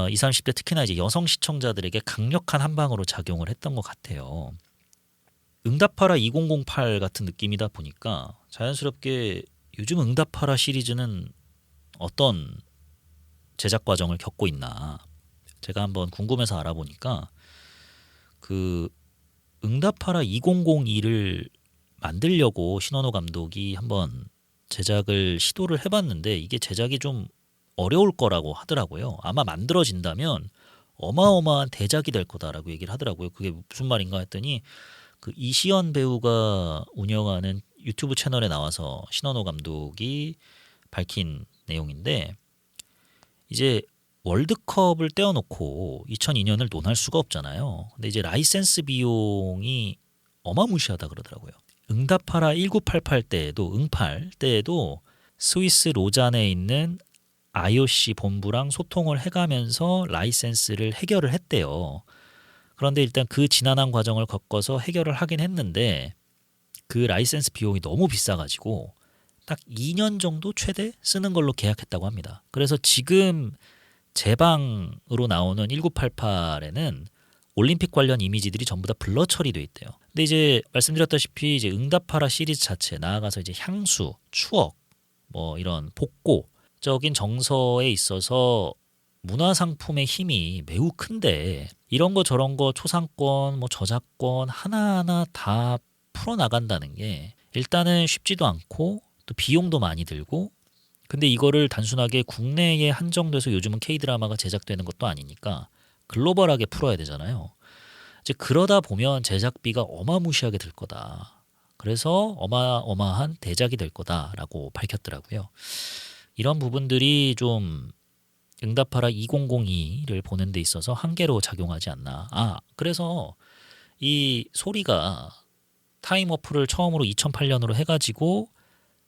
20, 30대 특히나 이제 여성 시청자들에게 강력한 한 방으로 작용을 했던 것 같아요. 응답하라 2008 같은 느낌이다 보니까 자연스럽게 요즘 응답하라 시리즈는 어떤 제작 과정을 겪고 있나 제가 한번 궁금해서 알아보니까 그 응답하라 2002를 만들려고 신원호 감독이 한번 제작을 시도를 해봤는데 이게 제작이 좀 어려울 거라고 하더라고요. 아마 만들어진다면 어마어마한 대작이 될 거다라고 얘기를 하더라고요. 그게 무슨 말인가 했더니 그 이시연 배우가 운영하는 유튜브 채널에 나와서 신원호 감독이 밝힌 내용인데 이제 월드컵을 떼어놓고 2002년을 논할 수가 없잖아요. 근데 이제 라이센스 비용이 어마무시하다 그러더라고요. 응답하라 1988 때에도 응팔 때에도 스위스 로잔에 있는 IOC 본부랑 소통을 해가면서 라이센스를 해결을 했대요. 그런데 일단 그 지난한 과정을 겪어서 해결을 하긴 했는데 그 라이센스 비용이 너무 비싸가지고 딱 2년 정도 최대 쓰는 걸로 계약했다고 합니다. 그래서 지금 제방으로 나오는 1988에는 올림픽 관련 이미지들이 전부 다 블러 처리돼 있대요. 근데 이제 말씀드렸다시피 이제 응답하라 시리즈 자체 나아가서 이제 향수, 추억, 뭐 이런 복고 적인 정서에 있어서 문화상품의 힘이 매우 큰데 이런 거 저런 거 초상권, 뭐 저작권 하나하나 다 풀어나간다는 게 일단은 쉽지도 않고 또 비용도 많이 들고 근데 이거를 단순하게 국내에 한정돼서 요즘은 K드라마가 제작되는 것도 아니니까 글로벌하게 풀어야 되잖아요. 이제 그러다 보면 제작비가 어마무시하게 들 거다. 그래서 어마어마한 대작이 될 거다라고 밝혔더라고요. 이런 부분들이 좀 응답하라 2002를 보는 데 있어서 한계로 작용하지 않나. 그래서 이 소리가 타임워프를 처음으로 2008년으로 해가지고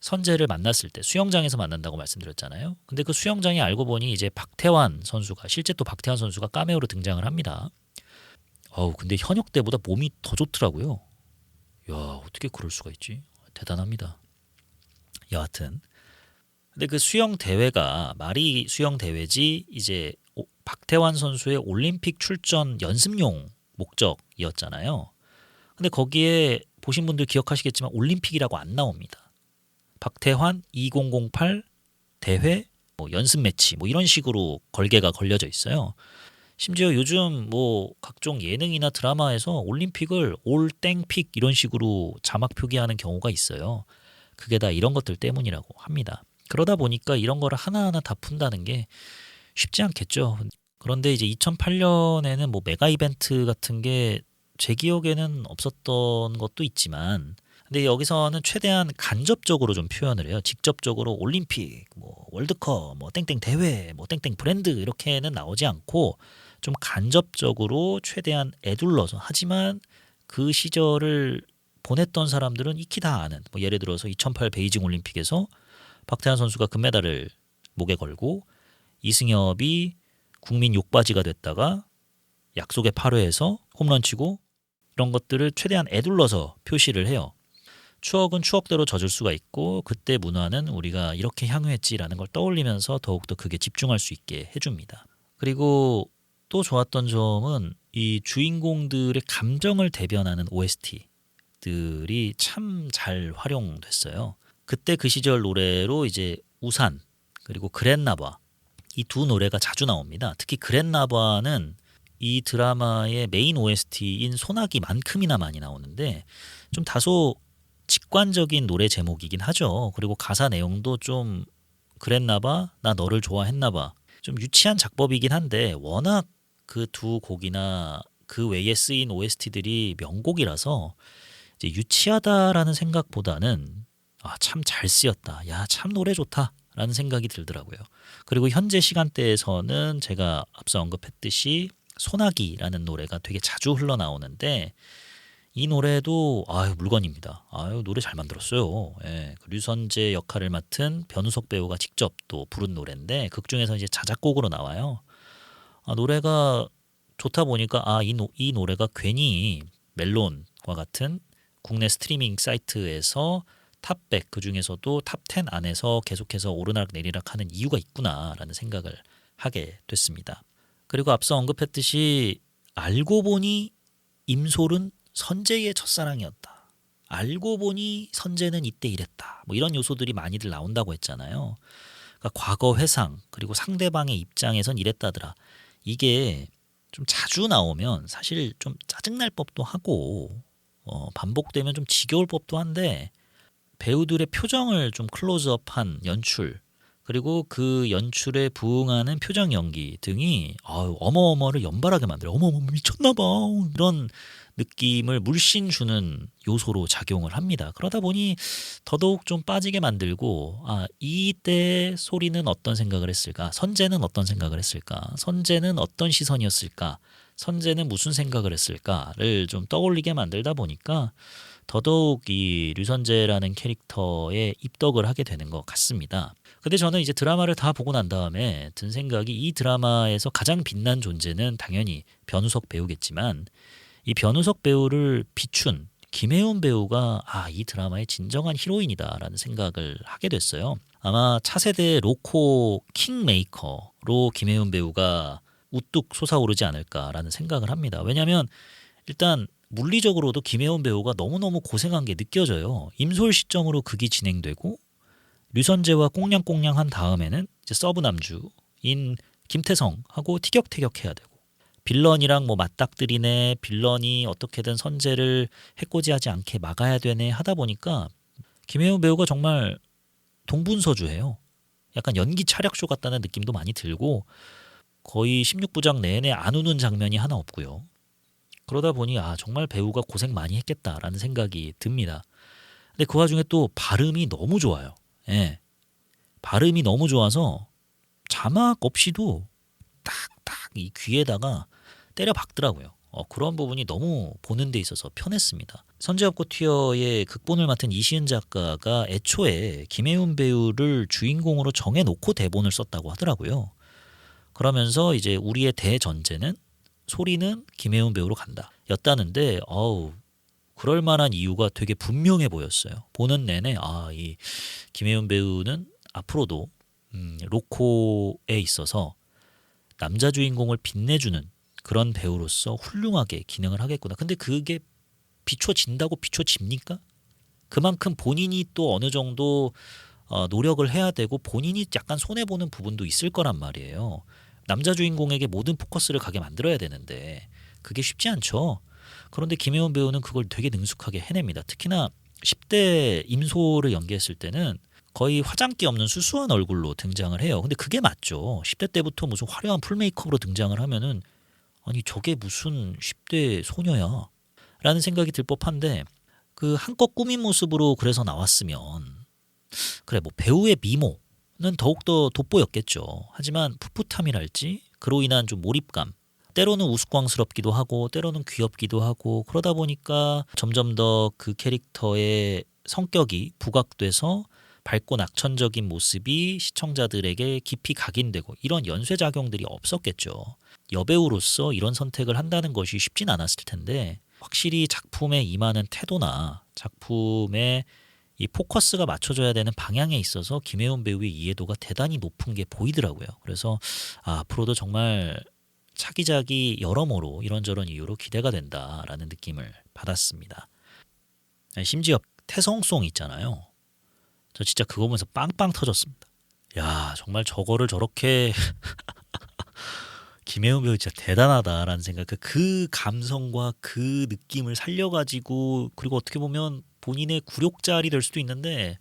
선재를 만났을 때 수영장에서 만난다고 말씀드렸잖아요. 근데 그 수영장에 알고 보니 이제 박태환 선수가 실제 또 박태환 선수가 카메오로 등장을 합니다. 근데 현역 때보다 몸이 더 좋더라고요. 야, 어떻게 그럴 수가 있지? 대단합니다. 여하튼 근데 그 수영 대회가 말이 수영 대회지 이제 박태환 선수의 올림픽 출전 연습용 목적이었잖아요. 근데 거기에 보신 분들 기억하시겠지만 올림픽이라고 안 나옵니다. 박태환 2008 대회 연습 매치 이런 식으로 걸개가 걸려져 있어요. 심지어 요즘 각종 예능이나 드라마에서 올림픽을 올 땡픽 이런 식으로 자막 표기하는 경우가 있어요. 그게 다 이런 것들 때문이라고 합니다. 그러다 보니까 이런 거를 하나하나 다 푼다는 게 쉽지 않겠죠. 그런데 이제 2008년에는 메가 이벤트 같은 게 제 기억에는 없었던 것도 있지만 근데 여기서는 최대한 간접적으로 좀 표현을 해요. 직접적으로 올림픽, 월드컵, 땡땡 대회, 땡땡 브랜드 이렇게는 나오지 않고 좀 간접적으로 최대한 애둘러서 하지만 그 시절을 보냈던 사람들은 익히 다 아는 예를 들어서 2008 베이징 올림픽에서 박태환 선수가 금메달을 목에 걸고 이승엽이 국민 욕바지가 됐다가 약속의 8회에서 홈런 치고 이런 것들을 최대한 애둘러서 표시를 해요. 추억은 추억대로 젖을 수가 있고 그때 문화는 우리가 이렇게 향유했지라는 걸 떠올리면서 더욱더 그게 집중할 수 있게 해줍니다. 그리고 또 좋았던 점은 이 주인공들의 감정을 대변하는 OST들이 참 잘 활용됐어요. 그때 그 시절 노래로 이제 우산 그리고 그랬나봐 이 두 노래가 자주 나옵니다. 특히 그랬나봐는 이 드라마의 메인 OST인 소나기만큼이나 많이 나오는데 좀 다소 직관적인 노래 제목이긴 하죠. 그리고 가사 내용도 좀 그랬나봐 나 너를 좋아했나봐 좀 유치한 작법이긴 한데 워낙 그 두 곡이나 그 외에 쓰인 OST들이 명곡이라서 이제 유치하다라는 생각보다는 참 잘 쓰였다. 야, 참 노래 좋다. 라는 생각이 들더라고요. 그리고 현재 시간대에서는 제가 앞서 언급했듯이 소나기라는 노래가 되게 자주 흘러나오는데 이 노래도 물건입니다. 노래 잘 만들었어요. 예, 그 류선재 역할을 맡은 변우석 배우가 직접 또 부른 노래인데 극 중에서 이제 자작곡으로 나와요. 노래가 좋다 보니까 이 노래가 괜히 멜론과 같은 국내 스트리밍 사이트에서 탑100 그중에서도 탑10 안에서 계속해서 오르락 내리락 하는 이유가 있구나라는 생각을 하게 됐습니다. 그리고 앞서 언급했듯이 알고 보니 임솔은 선재의 첫사랑이었다. 알고 보니 선재는 이때 이랬다. 이런 요소들이 많이들 나온다고 했잖아요. 그러니까 과거 회상 그리고 상대방의 입장에선 이랬다더라. 이게 좀 자주 나오면 사실 좀 짜증날 법도 하고 반복되면 좀 지겨울 법도 한데 배우들의 표정을 좀 클로즈업한 연출 그리고 그 연출에 부응하는 표정 연기 등이 어머어머를 연발하게 만들어요. 어머어머 미쳤나봐 이런 느낌을 물씬 주는 요소로 작용을 합니다. 그러다 보니 더더욱 좀 빠지게 만들고 이때 소리는 어떤 생각을 했을까? 선재는 어떤 생각을 했을까? 선재는 어떤 시선이었을까? 선재는 무슨 생각을 했을까를 좀 떠올리게 만들다 보니까 더더욱 이 류선재라는 캐릭터에 입덕을 하게 되는 것 같습니다. 근데 저는 이제 드라마를 다 보고 난 다음에 든 생각이 이 드라마에서 가장 빛난 존재는 당연히 변우석 배우겠지만 이 변우석 배우를 비춘 김혜운 배우가 이 드라마의 진정한 히로인이다라는 생각을 하게 됐어요. 아마 차세대 로코 킹메이커로 김혜운 배우가 우뚝 솟아오르지 않을까라는 생각을 합니다. 왜냐하면 일단 물리적으로도 김혜원 배우가 너무너무 고생한 게 느껴져요. 임솔 시점으로 극이 진행되고 류선재와 꽁냥꽁냥 한 다음에는 이제 서브 남주인 김태성하고 티격태격해야 되고 빌런이랑 뭐 맞닥뜨리네 빌런이 어떻게든 선제를 해코지하지 않게 막아야 되네 하다 보니까 김혜훈 배우가 정말 동분서주해요. 약간 연기 차력쇼 같다는 느낌도 많이 들고 거의 16부작 내내 안 우는 장면이 하나 없고요. 그러다 보니 정말 배우가 고생 많이 했겠다라는 생각이 듭니다. 근데 그 와중에 또 발음이 너무 좋아요. 예. 발음이 너무 좋아서 자막 없이도 딱딱 이 귀에다가 때려 박더라고요. 그런 부분이 너무 보는 데 있어서 편했습니다. 선제업고 튀어의 극본을 맡은 이시은 작가가 애초에 김혜훈 배우를 주인공으로 정해놓고 대본을 썼다고 하더라고요. 그러면서 이제 우리의 대전제는 소리는 김혜훈 배우로 간다 였다는데 그럴 만한 이유가 되게 분명해 보였어요. 보는 내내 이 김혜훈 배우는 앞으로도 로코에 있어서 남자 주인공을 빛내주는 그런 배우로서 훌륭하게 기능을 하겠구나. 근데 그게 비춰진다고 비춰집니까? 그만큼 본인이 또 어느 정도 노력을 해야 되고 본인이 약간 손해보는 부분도 있을 거란 말이에요. 남자 주인공에게 모든 포커스를 가게 만들어야 되는데 그게 쉽지 않죠. 그런데 김혜원 배우는 그걸 되게 능숙하게 해냅니다. 특히나 10대 임소를 연기했을 때는 거의 화장기 없는 수수한 얼굴로 등장을 해요. 근데 그게 맞죠. 10대 때부터 무슨 화려한 풀 메이크업으로 등장을 하면은 아니 저게 무슨 10대 소녀야 라는 생각이 들 법한데 그 한껏 꾸민 모습으로 그래서 나왔으면 그래 뭐 배우의 미모는 더욱더 돋보였겠죠. 하지만 풋풋함이랄지 그로 인한 좀 몰입감 때로는 우스꽝스럽기도 하고 때로는 귀엽기도 하고 그러다 보니까 점점 더 그 캐릭터의 성격이 부각돼서 밝고 낙천적인 모습이 시청자들에게 깊이 각인되고 이런 연쇄작용들이 없었겠죠. 여배우로서 이런 선택을 한다는 것이 쉽진 않았을 텐데 확실히 작품에 임하는 태도나 작품의 이 포커스가 맞춰져야 되는 방향에 있어서 김혜원 배우의 이해도가 대단히 높은 게 보이더라고요. 그래서 앞으로도 정말 차기작이 여러모로 이런저런 이유로 기대가 된다라는 느낌을 받았습니다. 심지어 태성송 있잖아요. 저 진짜 그거 보면서 빵빵 터졌습니다. 야 정말 저거를 저렇게 김혜훈 배우 진짜 대단하다라는 생각. 그 감성과 그 느낌을 살려가지고 그리고 어떻게 보면 본인의 굴욕잘이 될 수도 있는데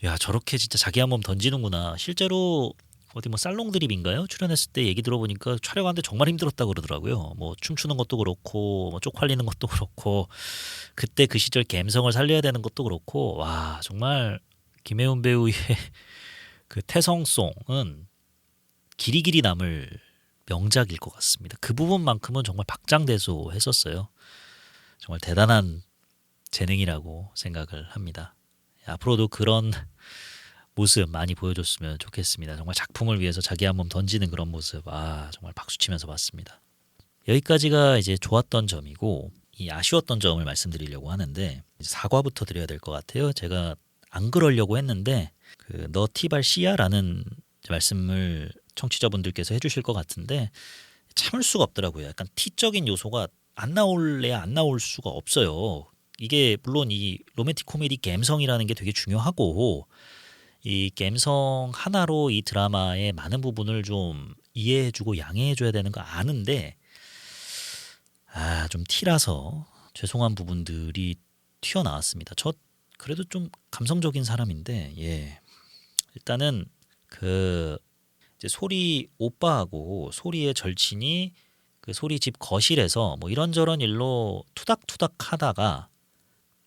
야 저렇게 진짜 자기 한 몸 던지는구나. 실제로 어디 뭐 살롱 드립인가요? 출연했을 때 얘기 들어보니까 촬영하는데 정말 힘들었다고 그러더라고요. 뭐 춤추는 것도 그렇고 뭐 쪽팔리는 것도 그렇고 그때 그 시절 감성을 살려야 되는 것도 그렇고 와 정말 김혜훈 배우의 그 태성송은 길이길이 남을 명작일 것 같습니다. 그 부분만큼은 정말 박장대소했었어요. 정말 대단한 재능이라고 생각을 합니다. 앞으로도 그런 모습 많이 보여줬으면 좋겠습니다. 정말 작품을 위해서 자기 한 몸 던지는 그런 모습 정말 박수치면서 봤습니다. 여기까지가 이제 좋았던 점이고 이 아쉬웠던 점을 말씀드리려고 하는데 사과부터 드려야 될 것 같아요. 제가 안 그러려고 했는데 너 티발 씨야라는 말씀을 청취자분들께서 해주실 것 같은데 참을 수가 없더라고요. 약간 티적인 요소가 안 나올래야 안 나올 수가 없어요. 이게 물론 이 로맨틱 코미디 감성이라는 게 되게 중요하고 이 감성 하나로 이 드라마의 많은 부분을 좀 이해해주고 양해해줘야 되는 거 아는데 좀 티라서 죄송한 부분들이 튀어나왔습니다. 저 그래도 좀 감성적인 사람인데 일단은 이제 소리 오빠하고 소리의 절친이 그 소리 집 거실에서 뭐 이런저런 일로 투닥투닥 하다가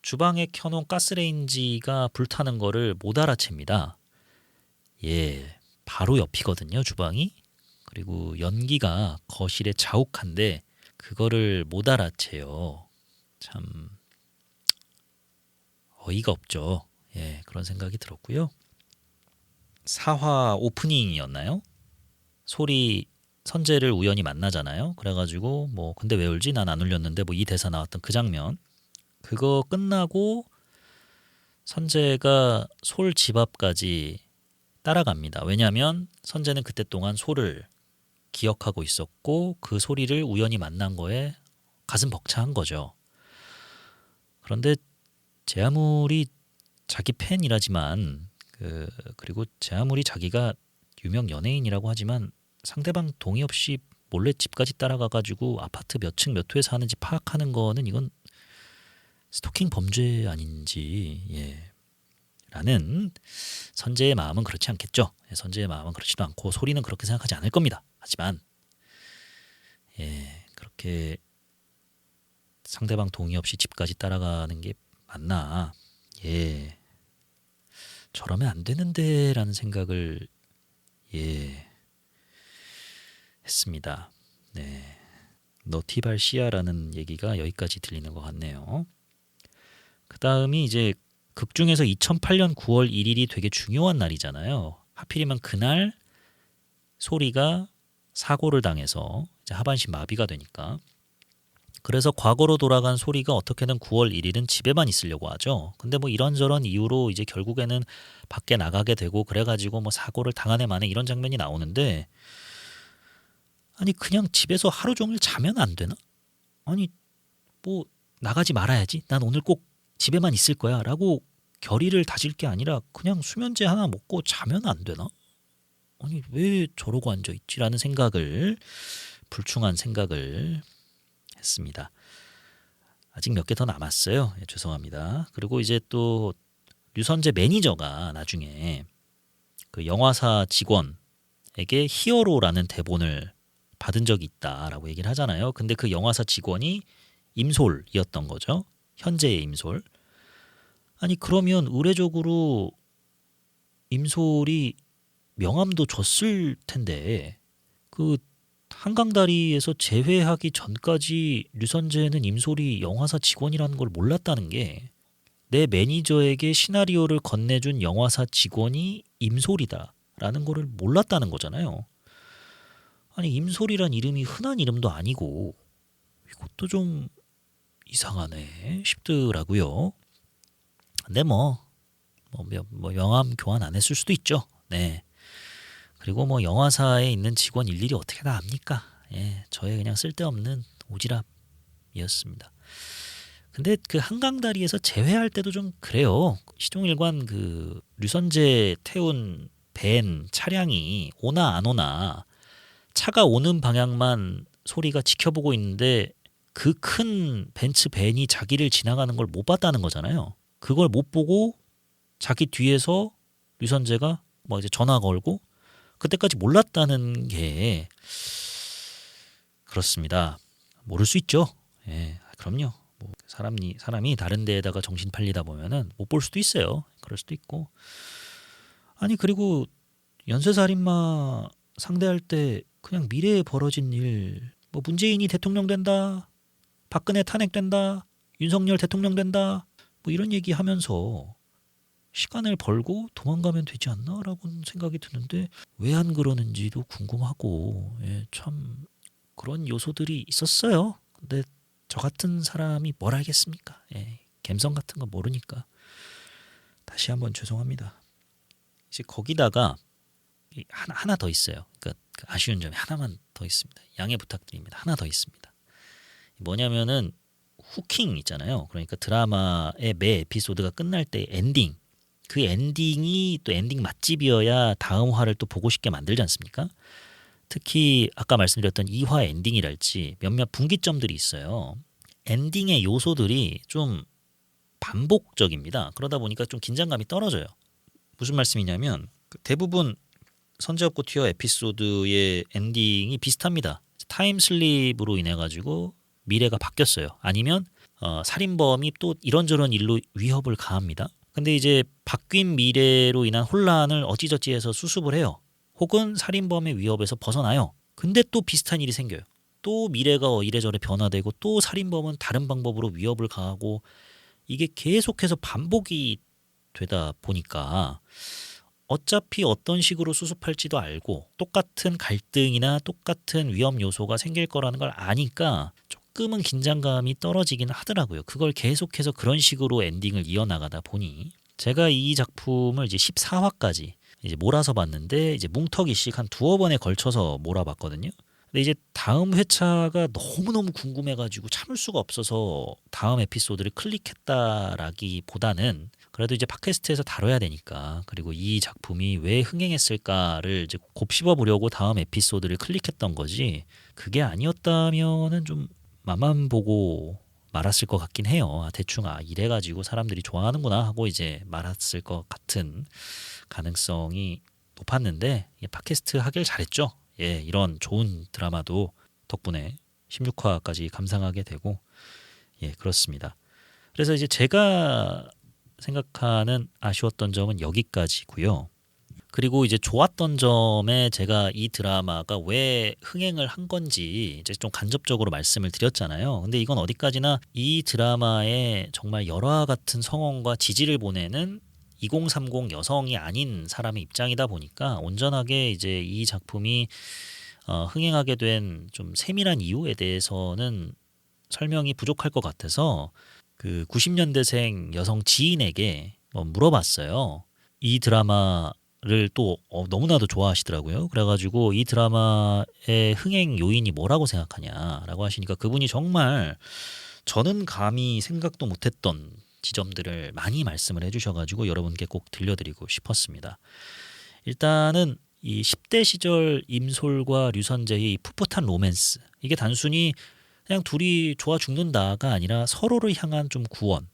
주방에 켜놓은 가스레인지가 불타는 거를 못 알아챕니다. 바로 옆이거든요, 주방이. 그리고 연기가 거실에 자욱한데 그거를 못 알아채요. 참 어이가 없죠. 그런 생각이 들었고요. 4화 오프닝이었나요? 소리 선재를 우연히 만나잖아요. 그래가지고 뭐 근데 왜 울지? 난 안 울렸는데 뭐 이 대사 나왔던 그 장면. 그거 끝나고 선재가 솔 집 앞까지 따라갑니다. 왜냐하면 선재는 그때 동안 솔을 기억하고 있었고 그 소리를 우연히 만난 거에 가슴 벅차한 거죠. 그런데 제 아무리 자기 팬이라지만 그리고 제 아무리 자기가 유명 연예인이라고 하지만 상대방 동의 없이 몰래 집까지 따라가가지고 아파트 몇 층 몇 호에 사는지 파악하는 거는 이건 스토킹 범죄 아닌지 라는 선재의 마음은 그렇지 않겠죠. 선재의 마음은 그렇지도 않고 소리는 그렇게 생각하지 않을 겁니다. 하지만 그렇게 상대방 동의 없이 집까지 따라가는 게 맞나? 저러면 안 되는데 라는 생각을 했습니다. 너티발 시아라는 얘기가 여기까지 들리는 것 같네요. 그 다음이 이제 극 중에서 2008년 9월 1일이 되게 중요한 날이잖아요. 하필이면 그날 소리가 사고를 당해서 이제 하반신 마비가 되니까. 그래서 과거로 돌아간 소리가 어떻게든 9월 1일은 집에만 있으려고 하죠. 근데 뭐 이런저런 이유로 이제 결국에는 밖에 나가게 되고 그래가지고 뭐 사고를 당하네 마네 이런 장면이 나오는데, 아니 그냥 집에서 하루 종일 자면 안 되나? 아니 뭐 나가지 말아야지. 난 오늘 꼭 집에만 있을 거야 라고 결의를 다질 게 아니라 그냥 수면제 하나 먹고 자면 안 되나? 아니 왜 저러고 앉아있지라는 생각을, 불충한 생각을 했습니다. 아직 몇 개 더 남았어요. 죄송합니다. 그리고 이제 또 류선재 매니저가 나중에 그 영화사 직원에게 히어로라는 대본을 받은 적이 있다라고 얘기를 하잖아요. 근데 그 영화사 직원이 임솔이었던 거죠. 현재의 임솔. 아니 그러면 의례적으로 임솔이 명함도 줬을 텐데 그 한강다리에서 재회하기 전까지 류선재는 임솔이 영화사 직원이라는 걸 몰랐다는 게, 내 매니저에게 시나리오를 건네준 영화사 직원이 임솔이다라는 거를 몰랐다는 거잖아요. 아니 임솔이란 이름이 흔한 이름도 아니고 이것도 좀 이상하네 싶더라고요. 근데 뭐 명함 교환 안 했을 수도 있죠. 그리고 뭐 영화사에 있는 직원 일일이 어떻게 다 압니까? 저의 그냥 쓸데없는 오지랖이었습니다. 근데 그 한강다리에서 재회할 때도 좀 그래요. 시종일관 그 류선재 태운 밴 차량이 오나 안 오나 차가 오는 방향만 소리가 지켜보고 있는데 그 큰 벤츠 밴이 자기를 지나가는 걸 못 봤다는 거잖아요. 그걸 못 보고 자기 뒤에서 류선재가 뭐 이제 전화 걸고 그때까지 몰랐다는 게, 그렇습니다. 모를 수 있죠. 그럼요. 뭐 사람이 다른 데에다가 정신 팔리다 보면은 못 볼 수도 있어요. 그럴 수도 있고. 아니 그리고 연쇄살인마 상대할 때 그냥 미래에 벌어진 일, 뭐 문재인이 대통령 된다, 박근혜 탄핵된다, 윤석열 대통령 된다, 뭐 이런 얘기하면서 시간을 벌고 도망가면 되지 않나라고 생각이 드는데 왜 안 그러는지도 궁금하고, 참 그런 요소들이 있었어요. 근데 저 같은 사람이 뭘 알겠습니까? 감성 같은 거 모르니까. 다시 한번 죄송합니다. 이제 거기다가 하나 더 있어요. 그러니까 그 아쉬운 점이 하나만 더 있습니다. 양해 부탁드립니다. 하나 더 있습니다. 뭐냐면은 후킹 있잖아요. 그러니까 드라마의 매 에피소드가 끝날 때 엔딩, 그 엔딩이 또 엔딩 맛집이어야 다음 화를 또 보고 싶게 만들지 않습니까? 특히 아까 말씀드렸던 2화 엔딩이랄지 몇몇 분기점들이 있어요. 엔딩의 요소들이 좀 반복적입니다. 그러다 보니까 좀 긴장감이 떨어져요. 무슨 말씀이냐면 대부분 선제업고 튀어 에피소드의 엔딩이 비슷합니다. 타임슬립으로 인해 가지고 미래가 바뀌었어요. 아니면 살인범이 또 이런저런 일로 위협을 가합니다. 근데 이제 바뀐 미래로 인한 혼란을 어찌저찌해서 수습을 해요. 혹은 살인범의 위협에서 벗어나요. 근데 또 비슷한 일이 생겨요. 또 미래가 이래저래 변화되고 또 살인범은 다른 방법으로 위협을 가하고, 이게 계속해서 반복이 되다 보니까 어차피 어떤 식으로 수습할지도 알고 똑같은 갈등이나 똑같은 위험 요소가 생길 거라는 걸 아니까 조금은 긴장감이 떨어지긴 하더라고요. 그걸 계속해서 그런 식으로 엔딩을 이어나가다 보니 제가 이 작품을 이제 14화까지 이제 몰아서 봤는데, 이제 뭉터기씩 한 두어 번에 걸쳐서 몰아봤거든요. 근데 이제 다음 회차가 너무너무 궁금해가지고 참을 수가 없어서 다음 에피소드를 클릭했다라기보다는 그래도 이제 팟캐스트에서 다뤄야 되니까, 그리고 이 작품이 왜 흥행했을까를 이제 곱씹어 보려고 다음 에피소드를 클릭했던 거지, 그게 아니었다면은 좀 맛만 보고 말았을 것 같긴 해요. 대충 이래가지고 사람들이 좋아하는구나 하고 이제 말았을 것 같은 가능성이 높았는데, 팟캐스트 하길 잘했죠. 예, 이런 좋은 드라마도 덕분에 16화까지 감상하게 되고, 예, 그렇습니다. 그래서 이제 제가 생각하는 아쉬웠던 점은 여기까지고요. 그리고 이제 좋았던 점에 제가 이 드라마가 왜 흥행을 한 건지 이제 좀 간접적으로 말씀을 드렸잖아요. 근데 이건 어디까지나 이 드라마에 정말 열화 같은 성원과 지지를 보내는 2030 여성이 아닌 사람의 입장이다 보니까 온전하게 이제 이 작품이 흥행하게 된 좀 세밀한 이유에 대해서는 설명이 부족할 것 같아서 그 90년대생 여성 지인에게 물어봤어요. 이 드라마를 또 너무나도 좋아하시더라고요. 그래가지고 이 드라마의 흥행 요인이 뭐라고 생각하냐라고 하시니까 그분이 정말 저는 감히 생각도 못했던 지점들을 많이 말씀을 해주셔가지고 여러분께 꼭 들려드리고 싶었습니다. 일단은 이 10대 시절 임솔과 류선재의 풋풋한 로맨스, 이게 단순히 그냥 둘이 좋아 죽는다가 아니라 서로를 향한 좀 구원,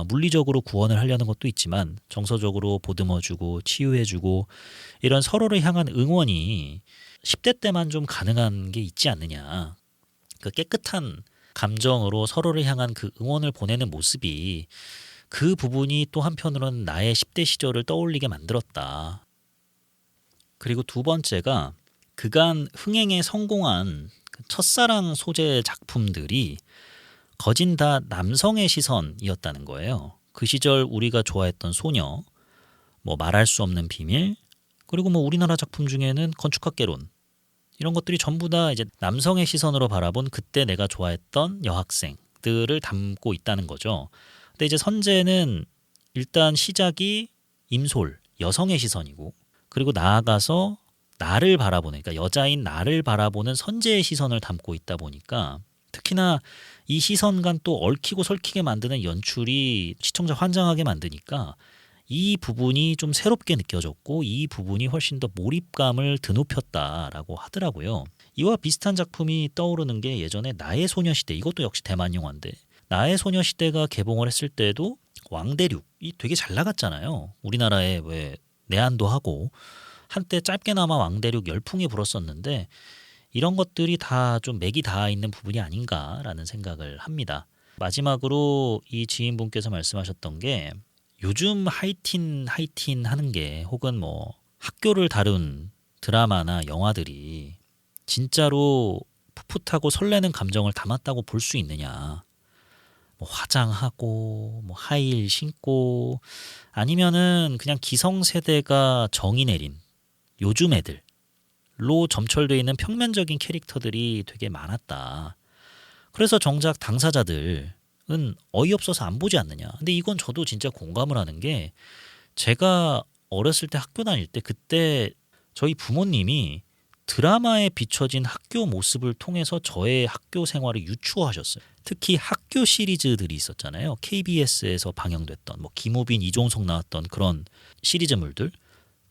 물리적으로 구원을 하려는 것도 있지만 정서적으로 보듬어주고 치유해주고 이런 서로를 향한 응원이 10대 때만 좀 가능한 게 있지 않느냐. 그 깨끗한 감정으로 서로를 향한 그 응원을 보내는 모습이, 그 부분이 또 한편으로는 나의 10대 시절을 떠올리게 만들었다. 그리고 두 번째가 그간 흥행에 성공한 첫사랑 소재 작품들이 거진 다 남성의 시선이었다는 거예요. 그 시절 우리가 좋아했던 소녀, 말할 수 없는 비밀, 그리고 우리나라 작품 중에는 건축학개론, 이런 것들이 전부 다 이제 남성의 시선으로 바라본 그때 내가 좋아했던 여학생들을 담고 있다는 거죠. 근데 이제 선재는 일단 시작이 임솔, 여성의 시선이고, 그리고 나아가서 나를 바라보는, 그러니까 여자인 나를 바라보는 선재의 시선을 담고 있다 보니까, 특히나 이 시선간 또 얽히고 설키게 만드는 연출이 시청자 환장하게 만드니까 이 부분이 좀 새롭게 느껴졌고, 이 부분이 훨씬 더 몰입감을 드높였다라고 하더라고요. 이와 비슷한 작품이 떠오르는 게 예전에 나의 소녀시대, 이것도 역시 대만 영화인데, 나의 소녀시대가 개봉을 했을 때도 왕대륙이 되게 잘 나갔잖아요. 우리나라에 왜 내한도 하고 한때 짧게나마 왕대륙 열풍이 불었었는데, 이런 것들이 다 좀 맥이 닿아 있는 부분이 아닌가라는 생각을 합니다. 마지막으로 이 지인분께서 말씀하셨던 게, 요즘 하이틴 하는 게, 혹은 학교를 다룬 드라마나 영화들이 진짜로 풋풋하고 설레는 감정을 담았다고 볼 수 있느냐. 화장하고 하이힐 신고, 아니면은 그냥 기성세대가 정의 내린 요즘 애들로 점철되어 있는 평면적인 캐릭터들이 되게 많았다. 그래서 정작 당사자들은 어이없어서 안 보지 않느냐. 근데 이건 저도 진짜 공감을 하는 게, 제가 어렸을 때 학교 다닐 때 그때 저희 부모님이 드라마에 비춰진 학교 모습을 통해서 저의 학교 생활을 유추하셨어요. 특히 학교 시리즈들이 있었잖아요. KBS에서 방영됐던 김우빈, 이종석 나왔던 그런 시리즈물들.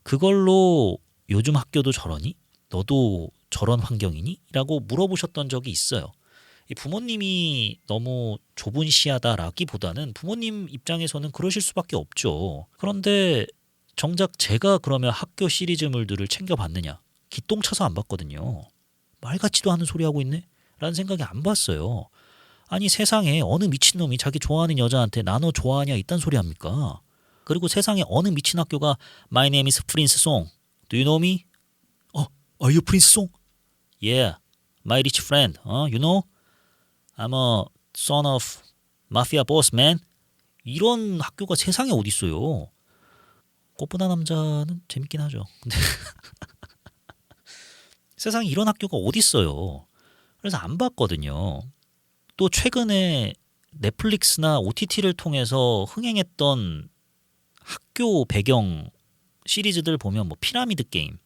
그걸로 요즘 학교도 저러니? 너도 저런 환경이니? 라고 물어보셨던 적이 있어요. 이 부모님이 너무 좁은 시야다라기보다는 부모님 입장에서는 그러실 수밖에 없죠. 그런데 정작 제가 그러면 학교 시리즈물들을 챙겨봤느냐? 기똥차서 안 봤거든요. 말 같지도 않은 소리 하고 있네? 라는 생각이 안 봤어요. 아니, 세상에 어느 미친놈이 자기 좋아하는 여자한테 나 너 좋아하냐 이딴 소리 합니까? 그리고 세상에 어느 미친 학교가 My name is Prince Song. Do you know me? Are you Prince Song? Yeah, my rich friend. You know? I'm a son of mafia boss man. 이런 학교가 세상에 어디 있어요? 꽃보다 남자는 재밌긴 하죠. 근데 세상에 이런 학교가 어디 있어요? 그래서 안 봤거든요. 또 최근에 넷플릭스나 OTT를 통해서 흥행했던 학교 배경 시리즈들 보면 피라미드 게임,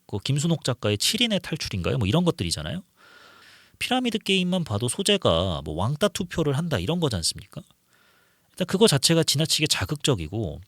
그 김순옥 작가의 7인의 탈출인가요? 이런 것들이잖아요. 피라미드 게임만 봐도 소재가 왕따 투표를 한다 이런 거지 않습니까? 일단 그거 자체가 지나치게 자극적이고,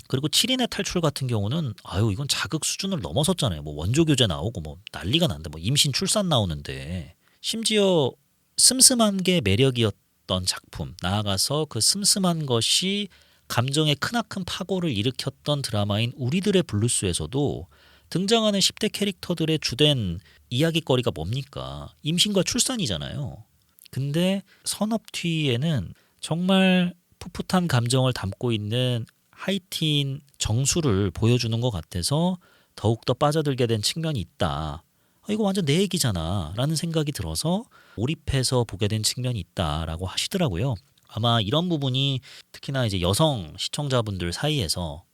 그리고 7인의 탈출 같은 경우는 아유 이건 자극 수준을 넘어섰잖아요. 뭐 원조 교제 나오고 뭐 난리가 난다. 뭐 임신 출산 나오는데, 심지어 슴슴한 게 매력이었던 작품, 나아가서 그 슴슴한 것이 감정의 크나큰 파고를 일으켰던 드라마인 우리들의 블루스에서도 등장하는 10대 캐릭터들의 주된 이야기거리가 뭡니까? 임신과 출산이잖아요. 근데 선업튀에는 정말 풋풋한 감정을 담고 있는 하이틴 정수를 보여주는 것 같아서 더욱더 빠져들게 된 측면이 있다. 이거 완전 내 얘기잖아 라는 생각이 들어서 몰입해서 보게 된 측면이 있다라고 하시더라고요. 아마 이런 부분이 특히나 이제 여성 시청자분들 사이에서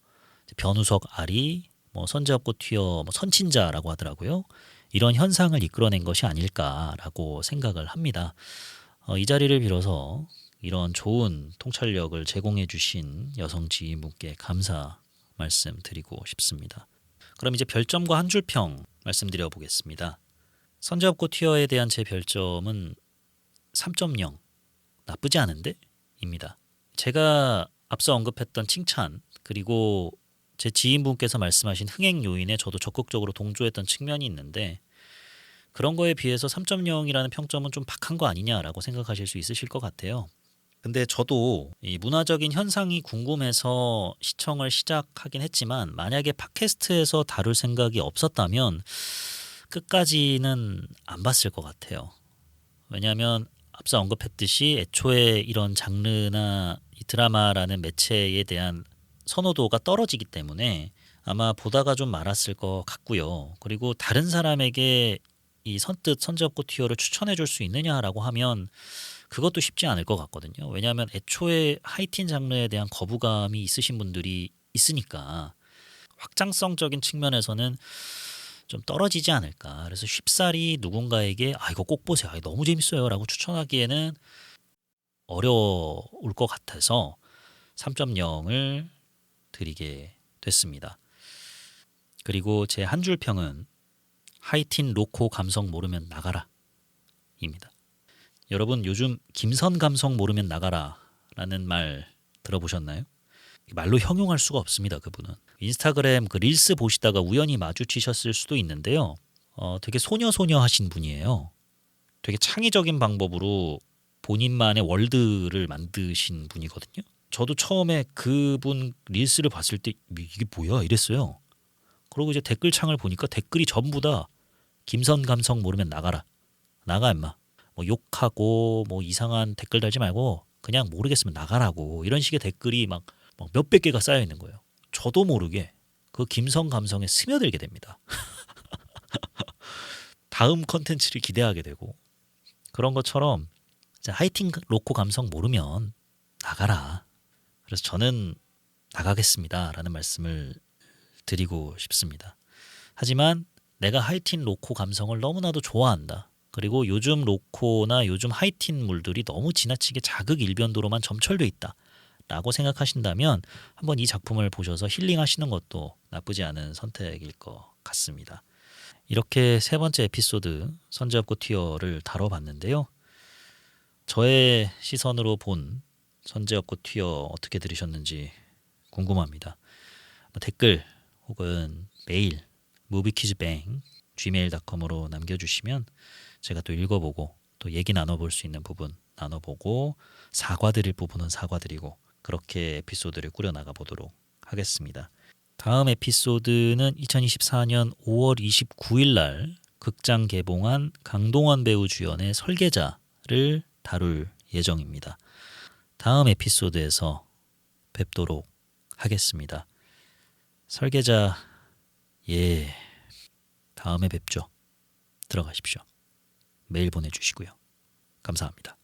변우석 아리, 뭐 선제업고 튀어, 뭐 선친자라고 하더라고요. 이런 현상을 이끌어낸 것이 아닐까라고 생각을 합니다. 이 자리를 빌어서 이런 좋은 통찰력을 제공해 주신 여성 지인분께 감사 말씀드리고 싶습니다. 그럼 이제 별점과 한 줄 평 말씀드려 보겠습니다. 선제업고 튀어에 대한 제 별점은 3.0, 나쁘지 않은데? 입니다. 제가 앞서 언급했던 칭찬, 그리고 제 지인분께서 말씀하신 흥행 요인에 저도 적극적으로 동조했던 측면이 있는데, 그런 거에 비해서 3.0이라는 평점은 좀 박한 거 아니냐라고 생각하실 수 있으실 것 같아요. 근데 저도 이 문화적인 현상이 궁금해서 시청을 시작하긴 했지만, 만약에 팟캐스트에서 다룰 생각이 없었다면 끝까지는 안 봤을 것 같아요. 왜냐하면 앞서 언급했듯이 애초에 이런 장르나 이 드라마라는 매체에 대한 선호도가 떨어지기 때문에 아마 보다가 좀 말았을 것 같고요. 그리고 다른 사람에게 이 선뜻 선제업고 튀어를 추천해 줄 수 있느냐라고 하면 그것도 쉽지 않을 것 같거든요. 왜냐하면 애초에 하이틴 장르에 대한 거부감이 있으신 분들이 있으니까 확장성적인 측면에서는 좀 떨어지지 않을까. 그래서 쉽사리 누군가에게 이거 꼭 보세요, 이거 너무 재밌어요 라고 추천하기에는 어려울 것 같아서 3.0을 드리게 됐습니다. 그리고 제 한 줄 평은 하이틴 로코 감성 모르면 나가라 입니다. 여러분 요즘 김선 감성 모르면 나가라 라는 말 들어보셨나요? 말로 형용할 수가 없습니다. 그분은 인스타그램 그 릴스 보시다가 우연히 마주치셨을 수도 있는데요. 되게 소녀소녀 하신 분이에요. 되게 창의적인 방법으로 본인만의 월드를 만드신 분이거든요. 저도 처음에 그분 릴스를 봤을 때 이게 뭐야 이랬어요. 그리고 이제 댓글창을 보니까 댓글이 전부 다 김선 감성 모르면 나가라, 나가 임마, 뭐 욕하고 뭐 이상한 댓글 달지 말고 그냥 모르겠으면 나가라고, 이런 식의 댓글이 막 몇백 개가 쌓여 있는 거예요. 저도 모르게 그 김선 감성에 스며들게 됩니다. 다음 컨텐츠를 기대하게 되고, 그런 것처럼 하이틴 로코 감성 모르면 나가라. 그래서 저는 나가겠습니다 라는 말씀을 드리고 싶습니다. 하지만 내가 하이틴 로코 감성을 너무나도 좋아한다, 그리고 요즘 로코나 요즘 하이틴 물들이 너무 지나치게 자극 일변도로만 점철돼 있다 라고 생각하신다면 한번 이 작품을 보셔서 힐링하시는 것도 나쁘지 않은 선택일 것 같습니다. 이렇게 세 번째 에피소드 선제업고 튀어를 다뤄봤는데요. 저의 시선으로 본 선제업고 튀어 어떻게 들으셨는지 궁금합니다. 댓글 혹은 메일 무비퀴즈뱅 gmail.com으로 남겨주시면 제가 또 읽어보고 또 얘기 나눠볼 수 있는 부분 나눠보고 사과드릴 부분은 사과드리고 그렇게 에피소드를 꾸려나가 보도록 하겠습니다. 다음 에피소드는 2024년 5월 29일 날 극장 개봉한 강동원 배우 주연의 설계자를 다룰 예정입니다. 다음 에피소드에서 뵙도록 하겠습니다. 설계자, 다음에 뵙죠. 들어가십시오. 메일 보내주시고요. 감사합니다.